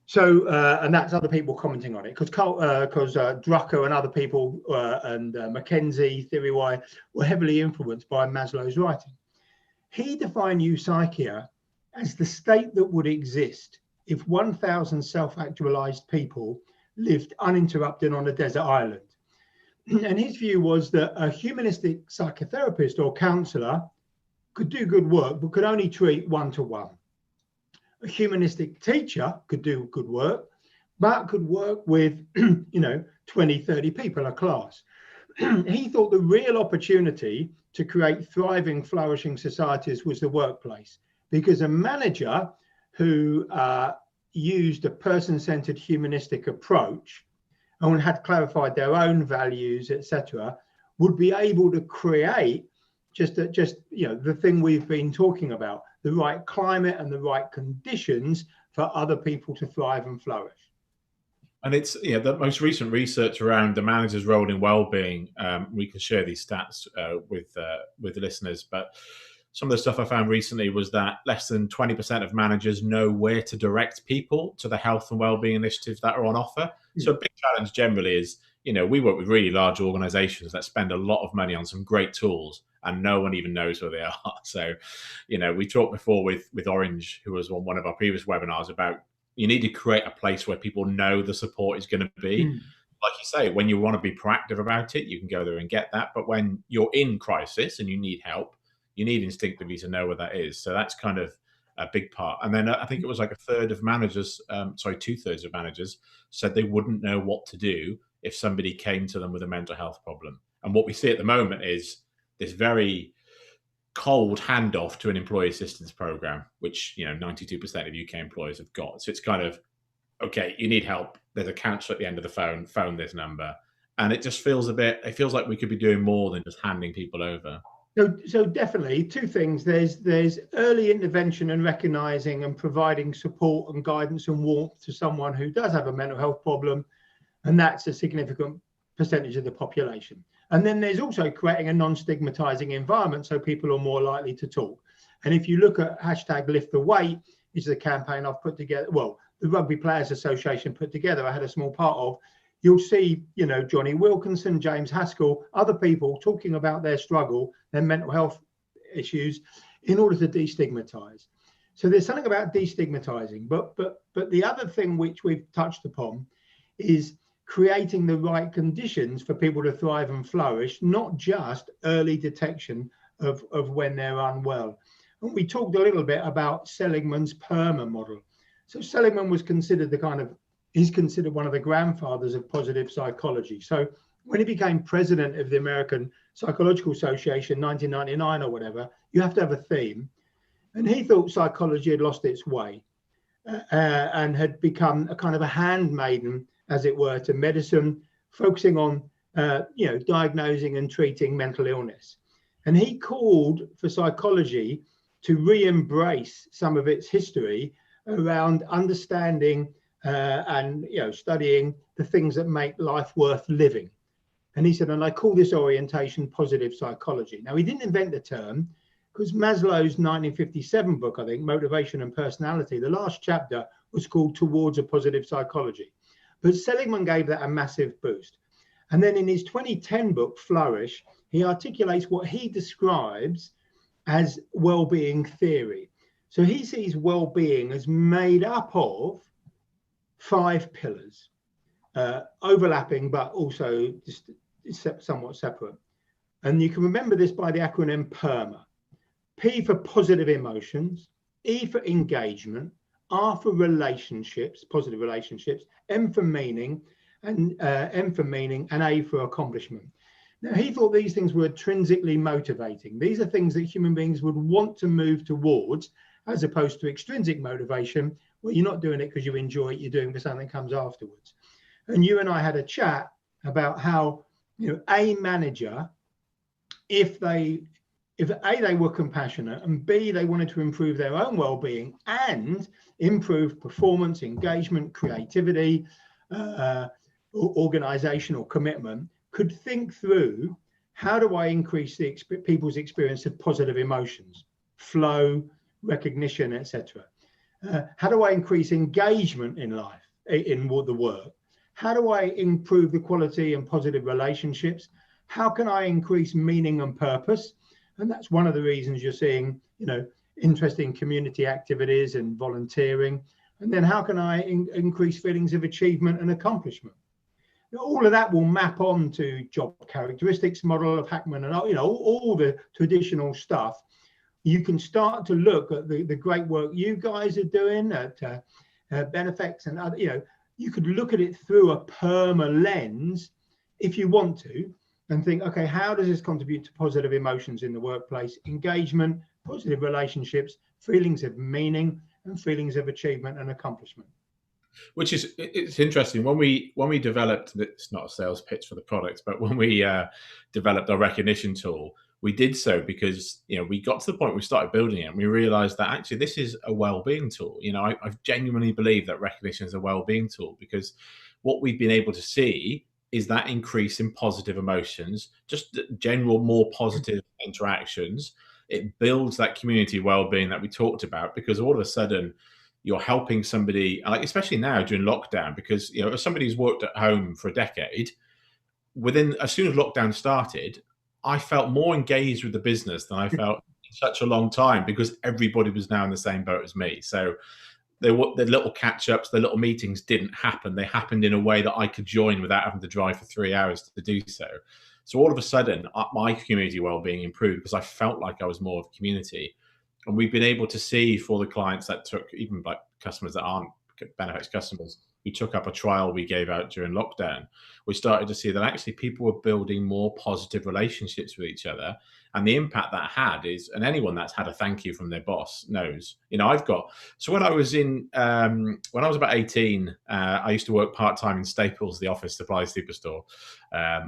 So, and that's other people commenting on it, because Drucker and other people and Mackenzie, Theory Y, were heavily influenced by Maslow's writing. He defined Psyche as the state that would exist if 1,000 self-actualized people lived uninterrupted on a desert island. And his view was that a humanistic psychotherapist or counselor could do good work, but could only treat one-to-one. A humanistic teacher could do good work, but could work with, 20, 30 people in a class. He thought the real opportunity to create thriving, flourishing societies was the workplace, because a manager who used a person-centered humanistic approach and had clarified their own values, etc., would be able to create the thing we've been talking about, the right climate and the right conditions for other people to thrive and flourish. And it's the most recent research around the manager's role in well-being. We can share these stats with the listeners, but some of the stuff I found recently was that less than 20% of managers know where to direct people to the health and well-being initiatives that are on offer. So a big challenge generally is, we work with really large organizations that spend a lot of money on some great tools and no one even knows where they are. So, we talked before with Orange, who was on one of our previous webinars, about you need to create a place where people know the support is going to be. Like you say, when you want to be proactive about it, you can go there and get that. But when you're in crisis and you need help, you need instinctively to know where that is. So that's kind of a big part. And then I think it was like 2/3 of managers said they wouldn't know what to do if somebody came to them with a mental health problem. And what we see at the moment is this very cold handoff to an employee assistance program, which 92% of UK employers have got. So it's kind of, okay, you need help. There's a counsellor at the end of the phone this number. And it just feels like we could be doing more than just handing people over. So definitely two things. There's early intervention and recognizing and providing support and guidance and warmth to someone who does have a mental health problem. And that's a significant percentage of the population. And then there's also creating a non-stigmatizing environment so people are more likely to talk. And if you look at #LiftTheWeight, which is a campaign I've put together, well, the Rugby Players Association put together, I had a small part of, you'll see, Johnny Wilkinson, James Haskell, other people talking about their struggle, their mental health issues in order to destigmatize. So there's something about destigmatizing, but the other thing which we've touched upon is creating the right conditions for people to thrive and flourish, not just early detection of when they're unwell. And we talked a little bit about Seligman's PERMA model. So Seligman was considered he's considered one of the grandfathers of positive psychology. So when he became president of the American Psychological Association, 1999 or whatever, you have to have a theme. And he thought psychology had lost its way and had become a kind of a handmaiden, as it were, to medicine, focusing on, diagnosing and treating mental illness. And he called for psychology to re-embrace some of its history around understanding and studying the things that make life worth living. And he said, and I call this orientation positive psychology. Now, he didn't invent the term, because Maslow's 1957 book, I think, Motivation and Personality, the last chapter was called Towards a Positive Psychology. But Seligman gave that a massive boost. And then in his 2010 book, Flourish, he articulates what he describes as well-being theory. So he sees well-being as made up of 5 pillars, overlapping, but also just somewhat separate. And you can remember this by the acronym PERMA. P for positive emotions, E for engagement, R for relationships, positive relationships, M for meaning, and A for accomplishment. Now, he thought these things were intrinsically motivating. These are things that human beings would want to move towards, as opposed to extrinsic motivation, where you're not doing it because you enjoy it, you're doing it for something that comes afterwards. And you and I had a chat about how, a manager, if A, they were compassionate, and B, they wanted to improve their own well-being and improve performance, engagement, creativity, organizational commitment, could think through, how do I increase people's experience of positive emotions, flow, recognition, etc.? How do I increase engagement in life, in the work? How do I improve the quality and positive relationships? How can I increase meaning and purpose? And that's one of the reasons you're seeing, interest in community activities and volunteering. And then how can I increase feelings of achievement and accomplishment? All of that will map on to job characteristics model of Hackman and all the traditional stuff. You can start to look at the great work you guys are doing at Benefex and other, you could look at it through a PERMA lens if you want to, and think, okay, how does this contribute to positive emotions in the workplace, engagement, positive relationships, feelings of meaning, and feelings of achievement and accomplishment? Which is, it's interesting, when we developed, it's not a sales pitch for the product, but when we developed our recognition tool, we did so because we got to the point where we started building it and we realized that actually this is a well-being tool. I genuinely believe that recognition is a well-being tool, because what we've been able to see is that increase in positive emotions, just general more positive interactions. It builds that community well-being that we talked about, because all of a sudden you're helping somebody, like especially now during lockdown, because as somebody who's worked at home for a decade, as soon as lockdown started, I felt more engaged with the business than I felt in such a long time, because everybody was now in the same boat as me. So the little catch-ups, the little meetings didn't happen. They happened in a way that I could join without having to drive for 3 hours to do so. So all of a sudden, my community well-being improved because I felt like I was more of a community. And we've been able to see for the clients that took, even like customers that aren't Benefex customers, we took up a trial we gave out during lockdown. We started to see that actually people were building more positive relationships with each other. And the impact that had is, and anyone that's had a thank you from their boss knows, so when I was about 18, I used to work part-time in Staples, the office supply superstore. I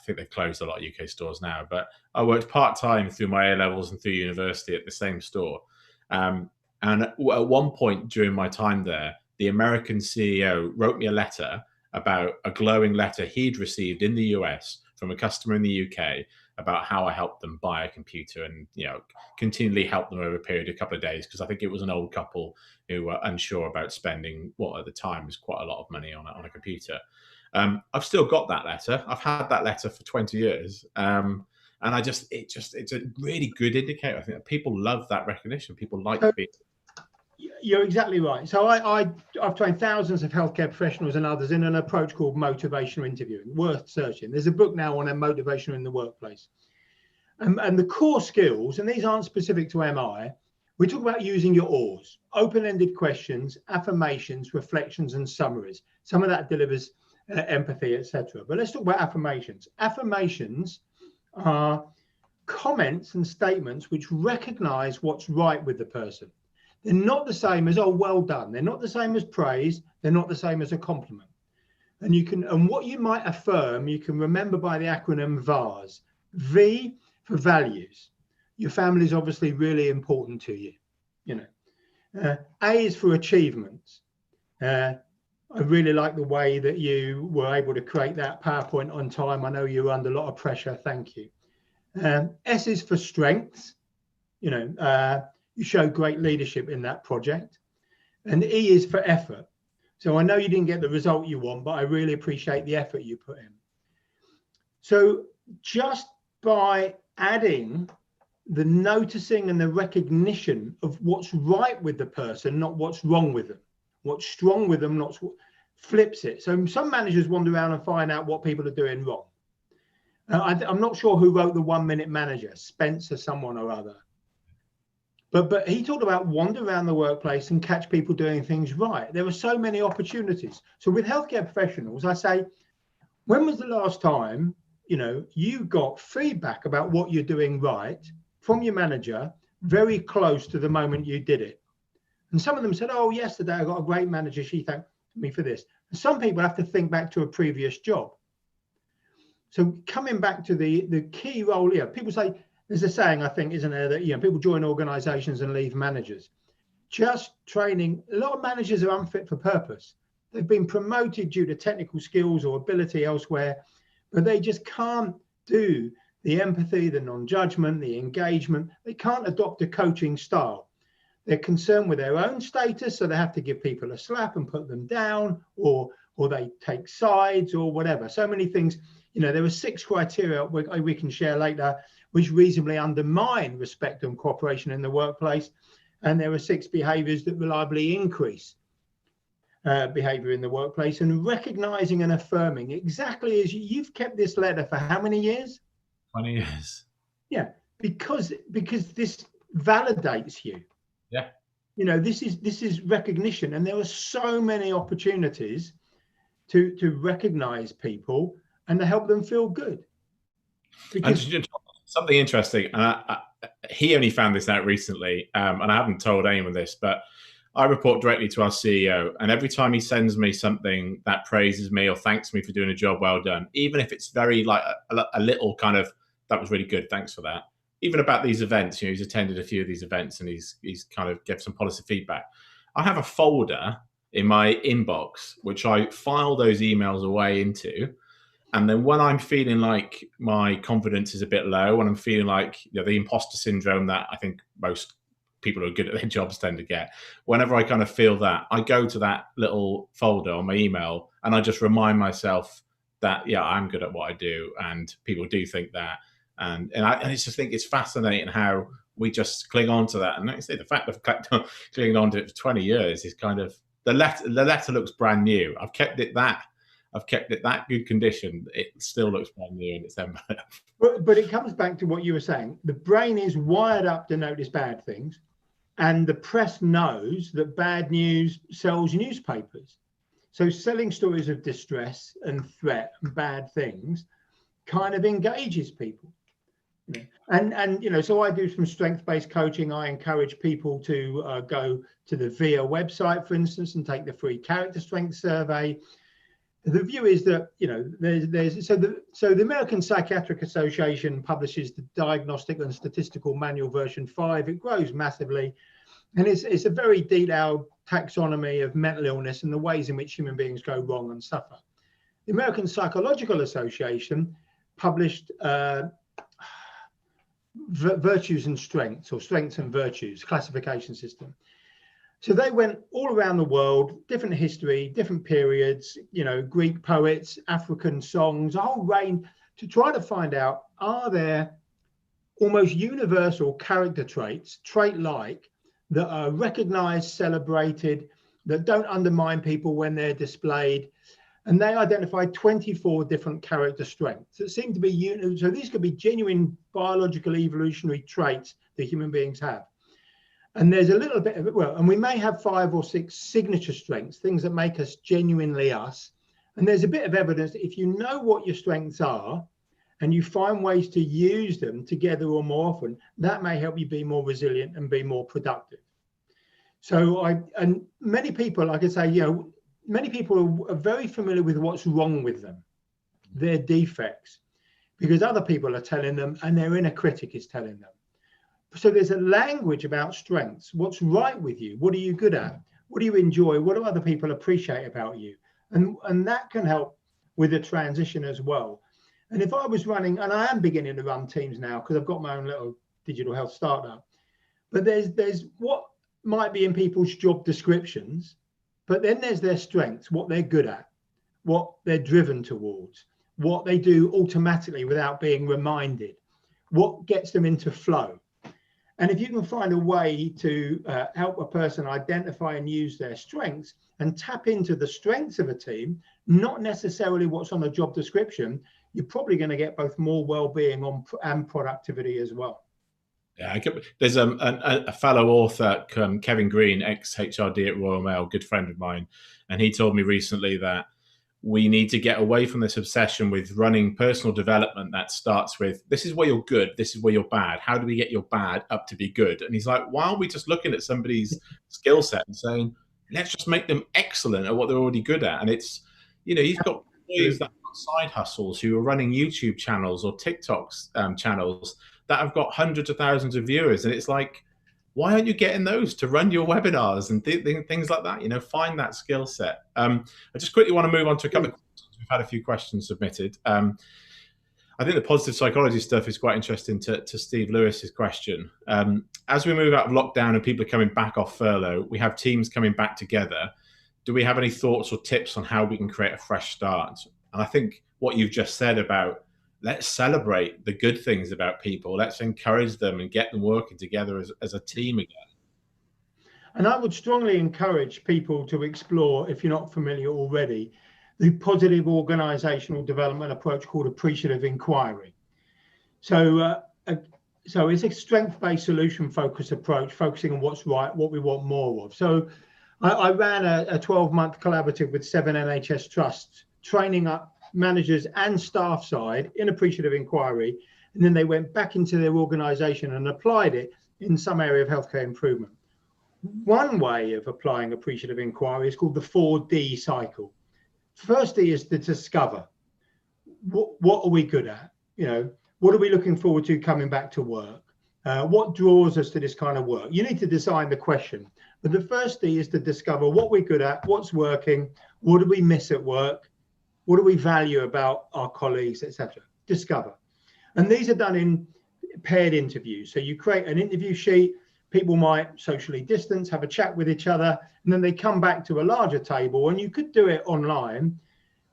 think they've closed a lot of UK stores now, but I worked part-time through my A-levels and through university at the same store. And at one point during my time there, the American CEO wrote me a letter about a glowing letter he'd received in the US from a customer in the UK about how I helped them buy a computer and, continually helped them over a period of a couple of days, because I think it was an old couple who were unsure about spending what at the time was quite a lot of money on a computer. I've still got that letter. I've had that letter for 20 years. And it's a really good indicator. I think that people love that recognition. People like to be. You're exactly right. So I've trained thousands of healthcare professionals and others in an approach called motivational interviewing, worth searching. There's a book now on motivation in the workplace. And the core skills, and these aren't specific to MI, we talk about using your OARs, open-ended questions, affirmations, reflections, and summaries. Some of that delivers empathy, etc. But let's talk about affirmations. Affirmations are comments and statements which recognize what's right with the person. They're not the same as, oh, well done. They're not the same as praise. They're not the same as a compliment. And what you might affirm, you can remember by the acronym VARS. V for values. Your family is obviously really important to you. A is for achievements. I really like the way that you were able to create that PowerPoint on time. I know you were under a lot of pressure. Thank you. S is for strengths. You show great leadership in that project. And E is for effort. So I know you didn't get the result you want, but I really appreciate the effort you put in. So just by adding the noticing and the recognition of what's right with the person, not what's wrong with them. What's strong with them, not flips it. So some managers wander around and find out what people are doing wrong. I'm not sure who wrote the 1 Minute Manager, Spencer someone or other. But he talked about wander around the workplace and catch people doing things right. There are so many opportunities. So with healthcare professionals, I say, when was the last time, you got feedback about what you're doing right from your manager very close to the moment you did it? And some of them said, oh, yesterday I got a great manager. She thanked me for this. And some people have to think back to a previous job. So coming back to the key role here, people say, there's a saying, I think, isn't there, that people join organizations and leave managers. Just training. A lot of managers are unfit for purpose. They've been promoted due to technical skills or ability elsewhere, but they just can't do the empathy, the non-judgment, the engagement. They can't adopt a coaching style. They're concerned with their own status, so they have to give people a slap and put them down, or they take sides or whatever. So many things. There are 6 criteria we can share later, which reasonably undermine respect and cooperation in the workplace. And there are 6 behaviours that reliably increase behaviour in the workplace. And recognising and affirming, exactly as you've kept this letter for how many years? 20 years. Yeah, because this validates you. Yeah. This is recognition, and there are so many opportunities to recognise people and to help them feel good. And something interesting, and he only found this out recently, and I haven't told anyone this, but I report directly to our CEO, and every time he sends me something that praises me or thanks me for doing a job well done, even if it's very like a little kind of, that was really good, thanks for that. Even about these events, he's attended a few of these events and he's kind of given some positive feedback. I have a folder in my inbox, which I file those emails away into. And then when I'm feeling like my confidence is a bit low, when I'm feeling like the imposter syndrome that I think most people who are good at their jobs tend to get, whenever I kind of feel that, I go to that little folder on my email and I just remind myself that, yeah, I'm good at what I do and people do think that. And I just think it's fascinating how we just cling on to that. And like I say, the fact of clinging on to it for 20 years is kind of, the letter looks brand new. I've kept it that good condition. It still looks brand new in its envelope. But it comes back to what you were saying. The brain is wired up to notice bad things, and the press knows that bad news sells newspapers. So selling stories of distress and threat and bad things kind of engages people. And so I do some strength-based coaching. I encourage people to go to the VIA website, for instance, and take the free character strength survey. The view is that the American Psychiatric Association publishes the Diagnostic and Statistical Manual version 5. It grows massively, and it's a very detailed taxonomy of mental illness and the ways in which human beings go wrong and suffer. The American Psychological Association published virtues and strengths, or strengths and virtues classification system. So they went all around the world, different history, different periods, Greek poets, African songs, a whole range, to try to find out, are there almost universal character traits, trait-like, that are recognized, celebrated, that don't undermine people when they're displayed. And they identified 24 different character strengths that seem to be, so these could be genuine biological evolutionary traits that human beings have. And there's a little bit of it, and we may have 5 or 6 signature strengths, things that make us genuinely us. And there's a bit of evidence that if you know what your strengths are and you find ways to use them together or more often, that may help you be more resilient and be more productive. So and many people, like I say, many people are very familiar with what's wrong with them, their defects, because other people are telling them and their inner critic is telling them. So there's a language about strengths. What's right with you? What are you good at? What do you enjoy? What do other people appreciate about you? And that can help with the transition as well. And if I was running, and I am beginning to run teams now because I've got my own little digital health startup, but there's what might be in people's job descriptions, but then there's their strengths, what they're good at, what they're driven towards, what they do automatically without being reminded, what gets them into flow. And if you can find a way to help a person identify and use their strengths and tap into the strengths of a team, not necessarily what's on the job description, you're probably going to get both more well-being and productivity as well. Yeah, there's a fellow author, Kevin Green, ex-HRD at Royal Mail, good friend of mine, and he told me recently that we need to get away from this obsession with running personal development that starts with, this is where you're good, this is where you're bad. How do we get your bad up to be good? And he's like, why aren't we just looking at somebody's skill set and saying, let's just make them excellent at what they're already good at? And it's, you've got employees that have got side hustles who are running YouTube channels or TikToks channels that have got hundreds of thousands of viewers. And it's like, why aren't you getting those to run your webinars and things like that? Find that skill set. I just quickly want to move on to a couple of questions. We've had a few questions submitted. I think the positive psychology stuff is quite interesting to Steve Lewis's question. As we move out of lockdown and people are coming back off furlough, we have teams coming back together. Do we have any thoughts or tips on how we can create a fresh start? And I think what you've just said about, let's celebrate the good things about people. Let's encourage them and get them working together as a team again. And I would strongly encourage people to explore, if you're not familiar already, the positive organisational development approach called appreciative inquiry. So it's a strength-based, solution-focused approach, focusing on what's right, what we want more of. So I ran a 12-month collaborative with 7 NHS trusts, training up managers and staff side in appreciative inquiry, and then they went back into their organisation and applied it in some area of healthcare improvement. One way of applying appreciative inquiry is called the 4D cycle. First D is to discover. What are we good at? What are we looking forward to coming back to work? What draws us to this kind of work? You need to design the question. But the first D is to discover what we're good at, what's working, what do we miss at work, what do we value about our colleagues, etc. Discover. And these are done in paired interviews. So you create an interview sheet, people might socially distance, have a chat with each other, and then they come back to a larger table, and you could do it online.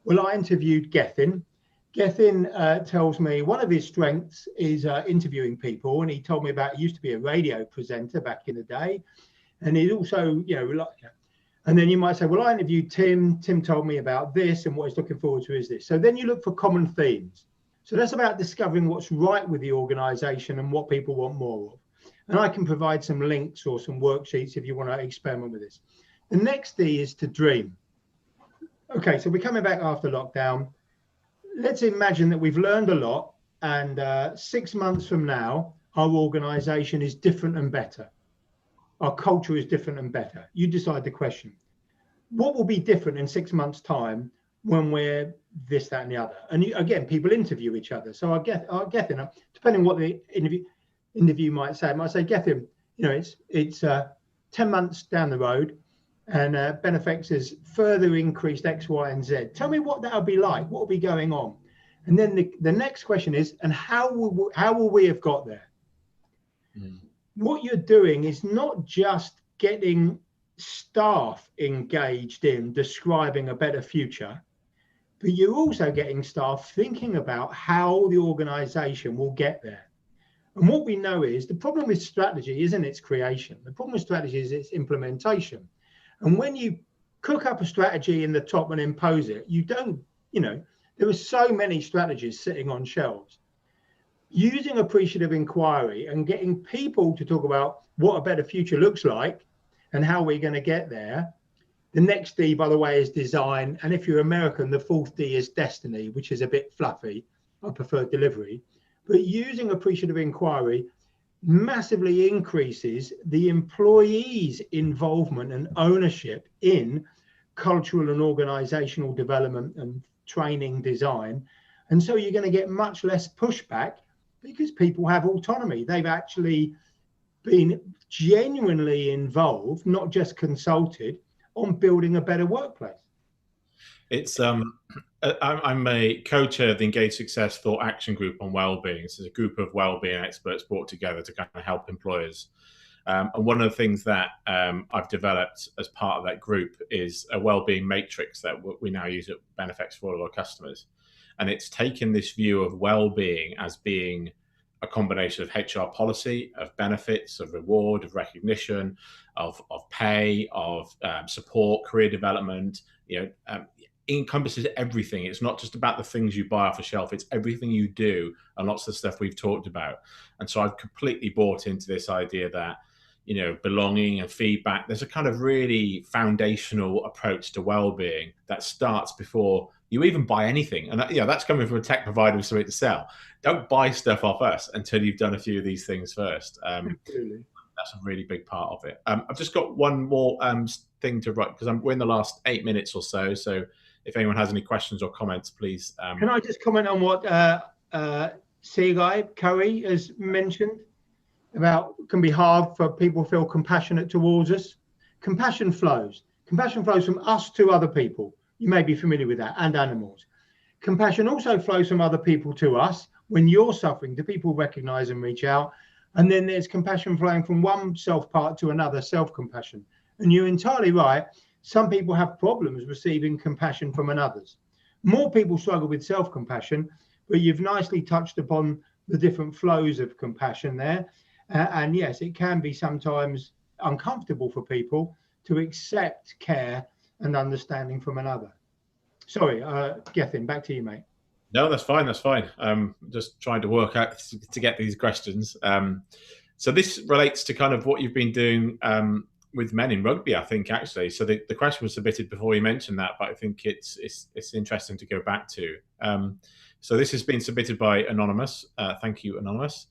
Well, I interviewed Gethin. Gethin tells me one of his strengths is interviewing people, and he told me about, he used to be a radio presenter back in the day, and he also, and then you might say, well, I interviewed Tim. Tim told me about this, and what he's looking forward to is this. So then you look for common themes. So that's about discovering what's right with the organisation and what people want more of. And I can provide some links or some worksheets if you want to experiment with this. The next D is to dream. Okay, so we're coming back after lockdown. Let's imagine that we've learned a lot, and 6 months from now, our organisation is different and better. Our culture is different and better. You decide the question. What will be different in 6 months' time when we're this, that, and the other? And again, people interview each other. So I get depending on what the interview might say. It might say, Gethin, it's 10 months down the road, and Benefex has further increased X, Y, and Z. Tell me what that'll be like. What will be going on? And then the next question is, and how will we have got there? What you're doing is not just getting staff engaged in describing a better future, but you're also getting staff thinking about how the organisation will get there. And what we know is the problem with strategy isn't its creation. The problem with strategy is its implementation. And when you cook up a strategy in the top and impose it, there are so many strategies sitting on shelves. Using appreciative inquiry and getting people to talk about what a better future looks like and how we're going to get there. The next D, by the way, is design. And if you're American, the fourth D is destiny, which is a bit fluffy. I prefer delivery. But using appreciative inquiry massively increases the employees' involvement and ownership in cultural and organizational development and training design. And so you're going to get much less pushback because people have autonomy. They've actually been genuinely involved, not just consulted, on building a better workplace. It's I'm a co-chair of the Engage Success Thought Action Group on Wellbeing. This is a group of wellbeing experts brought together to kind of help employers. And one of the things that I've developed as part of that group is a wellbeing matrix that we now use at Benefex for all of our customers. And it's taken this view of well-being as being a combination of HR policy, of benefits, of reward, of recognition, of pay, of support, career development. Encompasses everything. It's not just about the things you buy off a shelf. It's everything you do, and lots of the stuff we've talked about. And so I've completely bought into this idea that, belonging and feedback, there's a kind of really foundational approach to well-being that starts before you even buy anything. And that's coming from a tech provider with something to sell. Don't buy stuff off us until you've done a few of these things first. Absolutely. That's a really big part of it. I've just got one more thing to write, because we're in the last 8 minutes or so. So if anyone has any questions or comments, please. Can I just comment on what Seaguy Curry has mentioned about can be hard for people to feel compassionate towards us? Compassion flows. Compassion flows from us to other people. You may be familiar with that, and animals. Compassion also flows from other people to us. When you're suffering, do people recognize and reach out? And then there's compassion flowing from one self part to another, self-compassion. And you're entirely right. Some people have problems receiving compassion from others. More people struggle with self-compassion, but you've nicely touched upon the different flows of compassion there. And yes, it can be sometimes uncomfortable for people to accept care and understanding from another. Sorry, Gethin, back to you, mate. No, that's fine. That's fine. Just trying to work out to get these questions. So this relates to kind of what you've been doing with men in rugby, I think, actually. So the question was submitted before you mentioned that, but I think it's interesting to go back to. So this has been submitted by Anonymous. Thank you, Anonymous.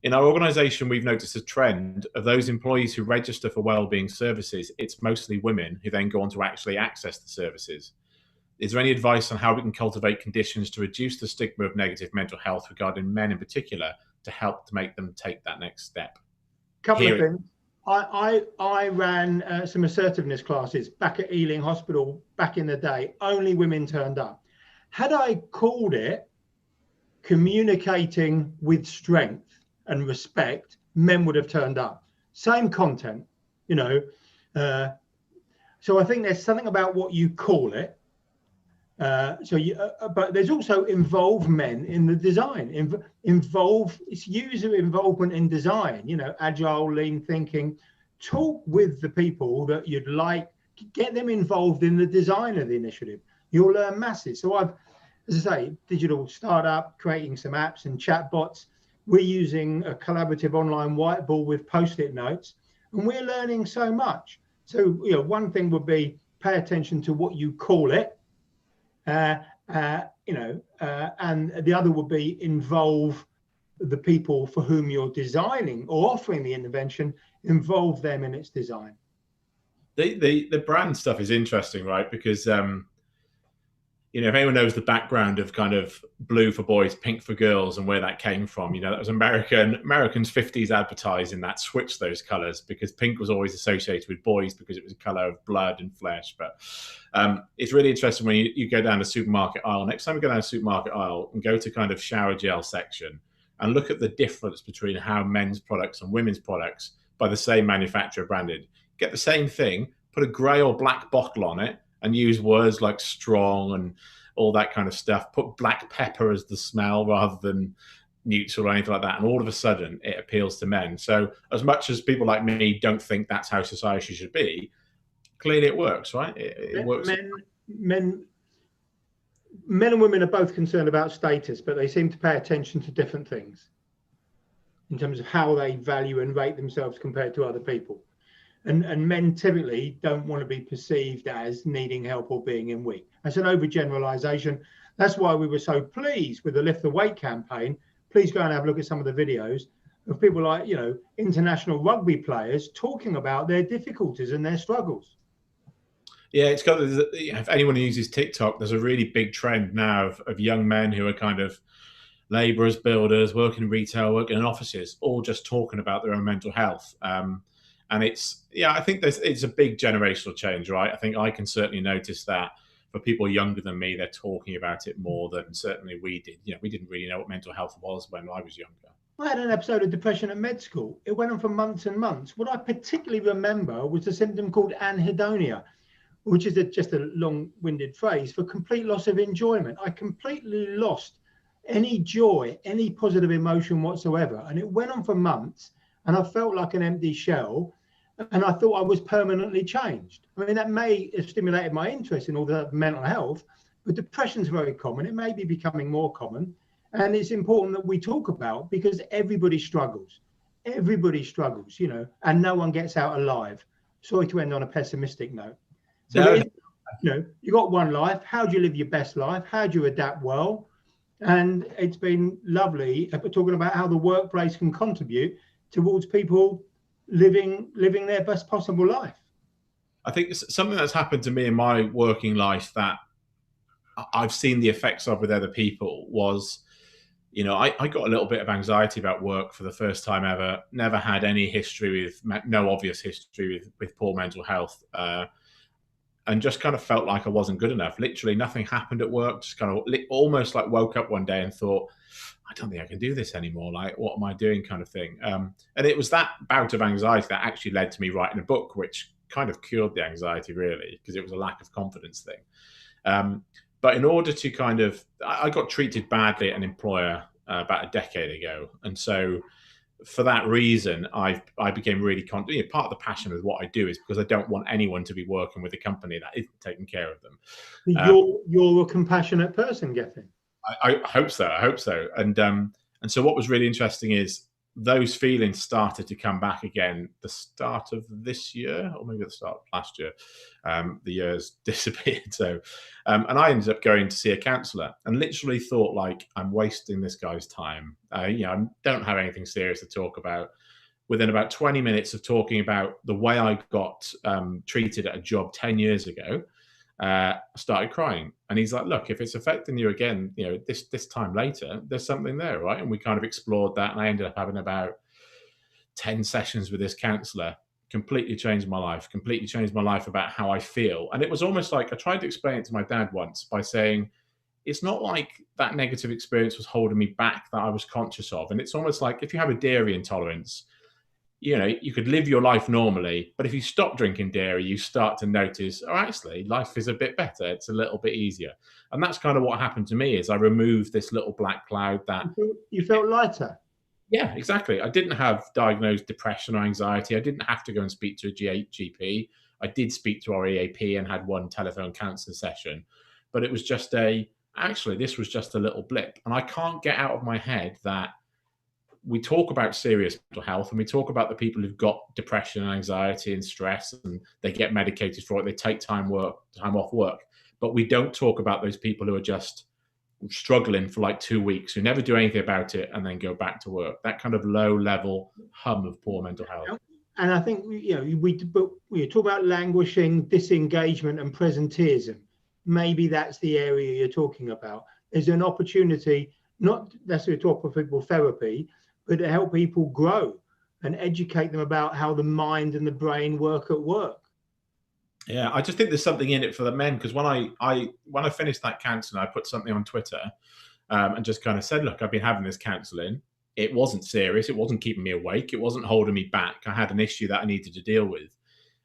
In our organisation, we've noticed a trend of those employees who register for wellbeing services. It's mostly women who then go on to actually access the services. Is there any advice on how we can cultivate conditions to reduce the stigma of negative mental health regarding men in particular, to help to make them take that next step? Couple of things. I ran some assertiveness classes back at Ealing Hospital back in the day. Only women turned up. Had I called it communicating with strength and respect, men would have turned up. Same content, So I think there's something about what you call it. But there's also involve men in the design. It's user involvement in design. Agile, lean thinking. Talk with the people that you'd like. Get them involved in the design of the initiative. You'll learn masses. So I've, as I say, digital startup, creating some apps and chatbots. We're using a collaborative online whiteboard with Post-it notes, and we're learning so much. So, one thing would be pay attention to what you call it, and the other would be involve the people for whom you're designing or offering the intervention, involve them in its design. The brand stuff is interesting, right? Because if anyone knows the background of kind of blue for boys, pink for girls, and where that came from, that was Americans 50s advertising that switched those colors, because pink was always associated with boys because it was a color of blood and flesh. But it's really interesting when you go down the supermarket aisle. Next time you go down the supermarket aisle and go to kind of shower gel section and look at the difference between how men's products and women's products by the same manufacturer branded. Get the same thing, put a grey or black bottle on it, and use words like strong and all that kind of stuff. Put black pepper as the smell rather than neutral or anything like that. And all of a sudden, it appeals to men. So as much as people like me don't think that's how society should be, clearly it works, right? It works. Men and women are both concerned about status, but they seem to pay attention to different things in terms of how they value and rate themselves compared to other people. And men typically don't want to be perceived as needing help or being in weak. That's an overgeneralization. That's why we were so pleased with the Lift the Weight campaign. Please go and have a look at some of the videos of people like, international rugby players talking about their difficulties and their struggles. Yeah, it's got, if anyone uses TikTok, there's a really big trend now of young men who are kind of labourers, builders, working in retail, working in offices, all just talking about their own mental health. And I think it's a big generational change, right? I think I can certainly notice that for people younger than me, they're talking about it more than certainly we did. We didn't really know what mental health was when I was younger. I had an episode of depression at med school. It went on for months and months. What I particularly remember was a symptom called anhedonia, which is just a long-winded phrase for complete loss of enjoyment. I completely lost any joy, any positive emotion whatsoever. And it went on for months, and I felt like an empty shell, and I thought I was permanently changed. I mean, that may have stimulated my interest in all the mental health, but depression's very common. It may be becoming more common, and it's important that we talk about, because everybody struggles. Everybody struggles, you know, and no one gets out alive. Sorry to end on a pessimistic note. So, No. you know, you got one life. How do you live your best life? How do you adapt well? And it's been lovely talking about how the workplace can contribute towards people living their best possible life. I think something that's happened to me in my working life that I've seen the effects of with other people was, you know, I got a little bit of anxiety about work for the first time ever. Never had any history with, no obvious history with poor mental health. And just kind of felt like I wasn't good enough. Literally nothing happened at work. Just kind of almost like woke up one day and thought, I don't think I can do this anymore. Like, what am I doing, kind of thing. And it was that bout of anxiety that actually led to me writing a book, which kind of cured the anxiety, really, because it was a lack of confidence thing. But in order to kind of, I got treated badly at an employer about a decade ago. And so for that reason, I became really confident. Part of the passion of what I do is because I don't want anyone to be working with a company that isn't taking care of them. You're a compassionate person, Gethin. I hope so. I hope so. And so what was really interesting is those feelings started to come back again the start of this year, or maybe the start of last year. The years disappeared. So, and I ended up going to see a counsellor and literally thought, like, I'm wasting this guy's time. You know, I don't have anything serious to talk about. Within about 20 minutes of talking about the way I got treated at a job 10 years ago, I started crying. And he's like, look, if it's affecting you again, you know, this time later, there's something there, right? And we kind of explored that. And I ended up having about 10 sessions with this counsellor. Completely changed my life about how I feel. And it was almost like I tried to explain it to my dad once by saying, it's not like that negative experience was holding me back that I was conscious of. And it's almost like if you have a dairy intolerance, you know, you could live your life normally, but if you stop drinking dairy, you start to notice, oh, actually, life is a bit better. It's a little bit easier. And that's kind of what happened to me is I removed this little black cloud that... You felt lighter? Yeah, exactly. I didn't have diagnosed depression or anxiety. I didn't have to go and speak to a GP. I did speak to our EAP and had one telephone counselling session, but it was just actually, this was just a little blip. And I can't get out of my head that we talk about serious mental health and we talk about the people who've got depression and anxiety and stress and they get medicated for it. They take time off work, but we don't talk about those people who are just struggling for like 2 weeks, who never do anything about it and then go back to work. That kind of low level hum of poor mental health. And I think, you know, we talk about languishing, disengagement and presenteeism. Maybe that's the area you're talking about. There's an opportunity, not necessarily to offer people therapy, but to help people grow and educate them about how the mind and the brain work at work. Yeah, I just think there's something in it for the men, because when I finished that counselling, I put something on Twitter and just kind of said, look, I've been having this counselling. It wasn't serious. It wasn't keeping me awake. It wasn't holding me back. I had an issue that I needed to deal with.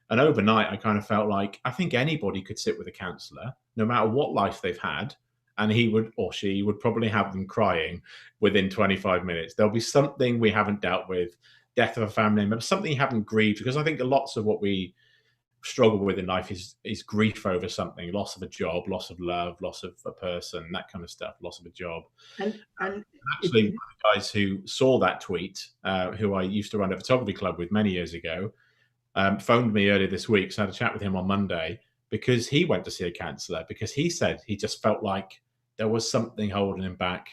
And overnight, I kind of felt like I think anybody could sit with a counsellor, no matter what life they've had, and he would or she would probably have them crying within 25 minutes. There'll be something we haven't dealt with, death of a family member, something you haven't grieved, because I think lots of what we struggle with in life is grief over something, loss of a job, loss of love, loss of a person, that kind of stuff, loss of a job. And actually, one of the guys who saw that tweet, who I used to run a photography club with many years ago, phoned me earlier this week. So I had a chat with him on Monday because he went to see a counsellor because he said he just felt like there was something holding him back.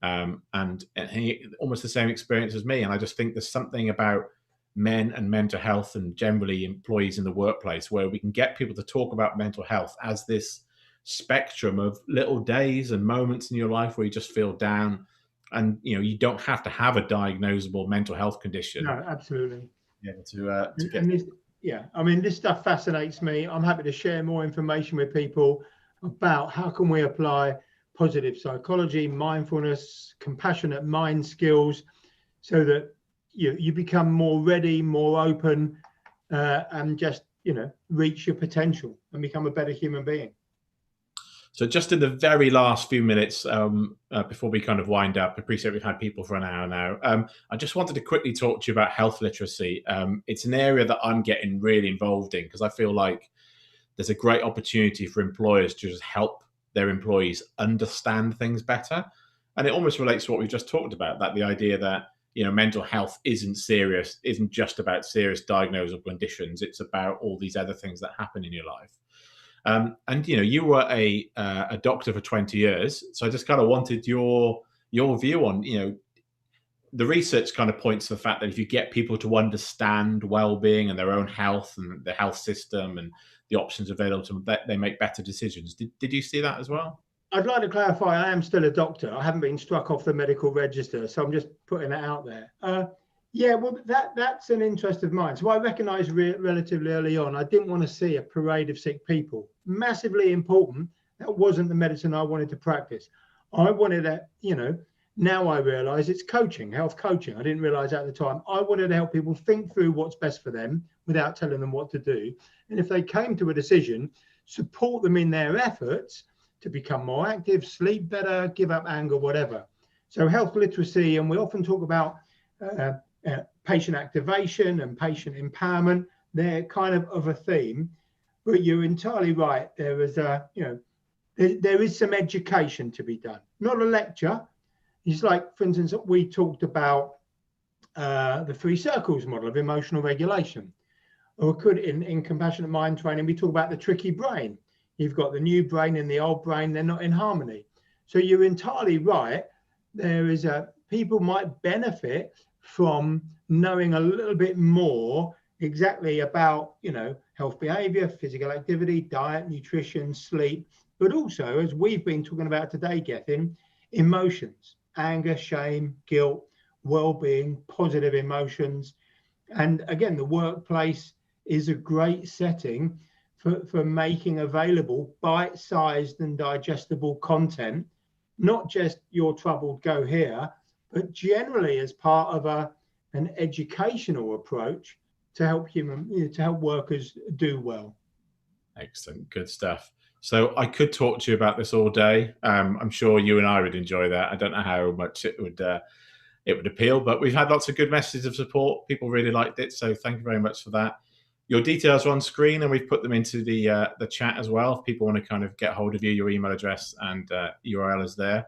And he almost the same experience as me. And I just think there's something about men and mental health and generally employees in the workplace where we can get people to talk about mental health as this spectrum of little days and moments in your life where you just feel down. And, you know, you don't have to have a diagnosable mental health condition. No, absolutely. Yeah, yeah, I mean, this stuff fascinates me. I'm happy to share more information with people about how can we apply positive psychology, mindfulness, compassionate mind skills, so that you become more ready, more open, and just, you know, reach your potential and become a better human being. So just in the very last few minutes before we kind of wind up, I appreciate we've had people for an hour now. I just wanted to quickly talk to you about health literacy. It's an area that I'm getting really involved in because I feel like there's a great opportunity for employers to just help their employees understand things better. And it almost relates to what we've just talked about, that the idea that, you know, mental health isn't just about serious diagnosable conditions. It's about all these other things that happen in your life. And you know, you were a doctor for 20 years, so I just kind of wanted your view on, you know, the research kind of points to the fact that if you get people to understand well-being and their own health and the health system and the options available to them, they make better decisions. Did you see that as well? I'd like to clarify, I am still a doctor. I haven't been struck off the medical register, so I'm just putting it out there. Yeah, well, that's an interest of mine. So I recognised relatively early on, I didn't want to see a parade of sick people. Massively important. That wasn't the medicine I wanted to practice. I wanted to, you know, now I realise it's coaching, health coaching. I didn't realise at the time. I wanted to help people think through what's best for them without telling them what to do. And if they came to a decision, support them in their efforts to become more active, sleep better, give up anger, whatever. So health literacy, and we often talk about patient activation and patient empowerment. They're kind of a theme, but you're entirely right. There is there is some education to be done, not a lecture. It's like, for instance, we talked about the 3 circles model of emotional regulation, or could in compassionate mind training, we talk about the tricky brain. You've got the new brain and the old brain, they're not in harmony. So you're entirely right. There is people might benefit from knowing a little bit more exactly about, you know, health behavior, physical activity, diet, nutrition, sleep, but also, as we've been talking about today, Gethin, emotions, anger, shame, guilt, well-being, positive emotions. And again, the workplace is a great setting for making available bite-sized and digestible content, not just you're troubled, go here, but generally as part of an educational approach to help to help workers do well. Excellent, good stuff. So I could talk to you about this all day. I'm sure you and I would enjoy that. I don't know how much it would appeal, but we've had lots of good messages of support. People really liked it, so thank you very much for that. Your details are on screen, and we've put them into the chat as well. If people want to kind of get hold of you, your email address and URL is there.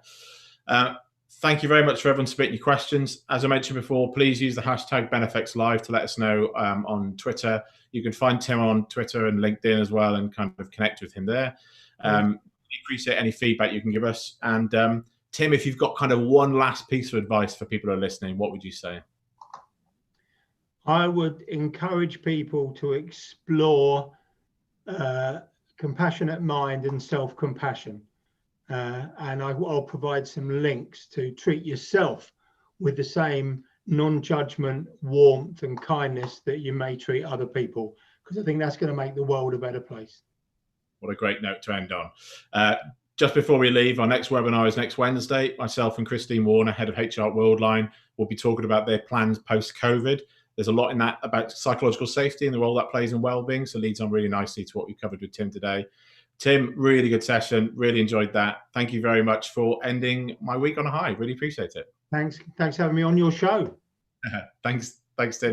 Thank you very much for everyone submitting your questions. As I mentioned before, please use the hashtag BenefXLive to let us know on Twitter. You can find Tim on Twitter and LinkedIn as well and kind of connect with him there. We appreciate any feedback you can give us. And Tim, if you've got kind of one last piece of advice for people who are listening, what would you say? I would encourage people to explore compassionate mind and self-compassion. And I'll provide some links to treat yourself with the same non-judgment, warmth and kindness that you may treat other people, because I think that's going to make the world a better place. What a great note to end on. Just before we leave, our next webinar is next Wednesday. Myself and Christine Warner, head of HR at Worldline, will be talking about their plans post-COVID. There's a lot in that about psychological safety and the role that plays in wellbeing, so leads on really nicely to what we covered with Tim today. Tim, really good session. Really enjoyed that. Thank you very much for ending my week on a high. Really appreciate it. Thanks for having me on your show. Thanks, Tim.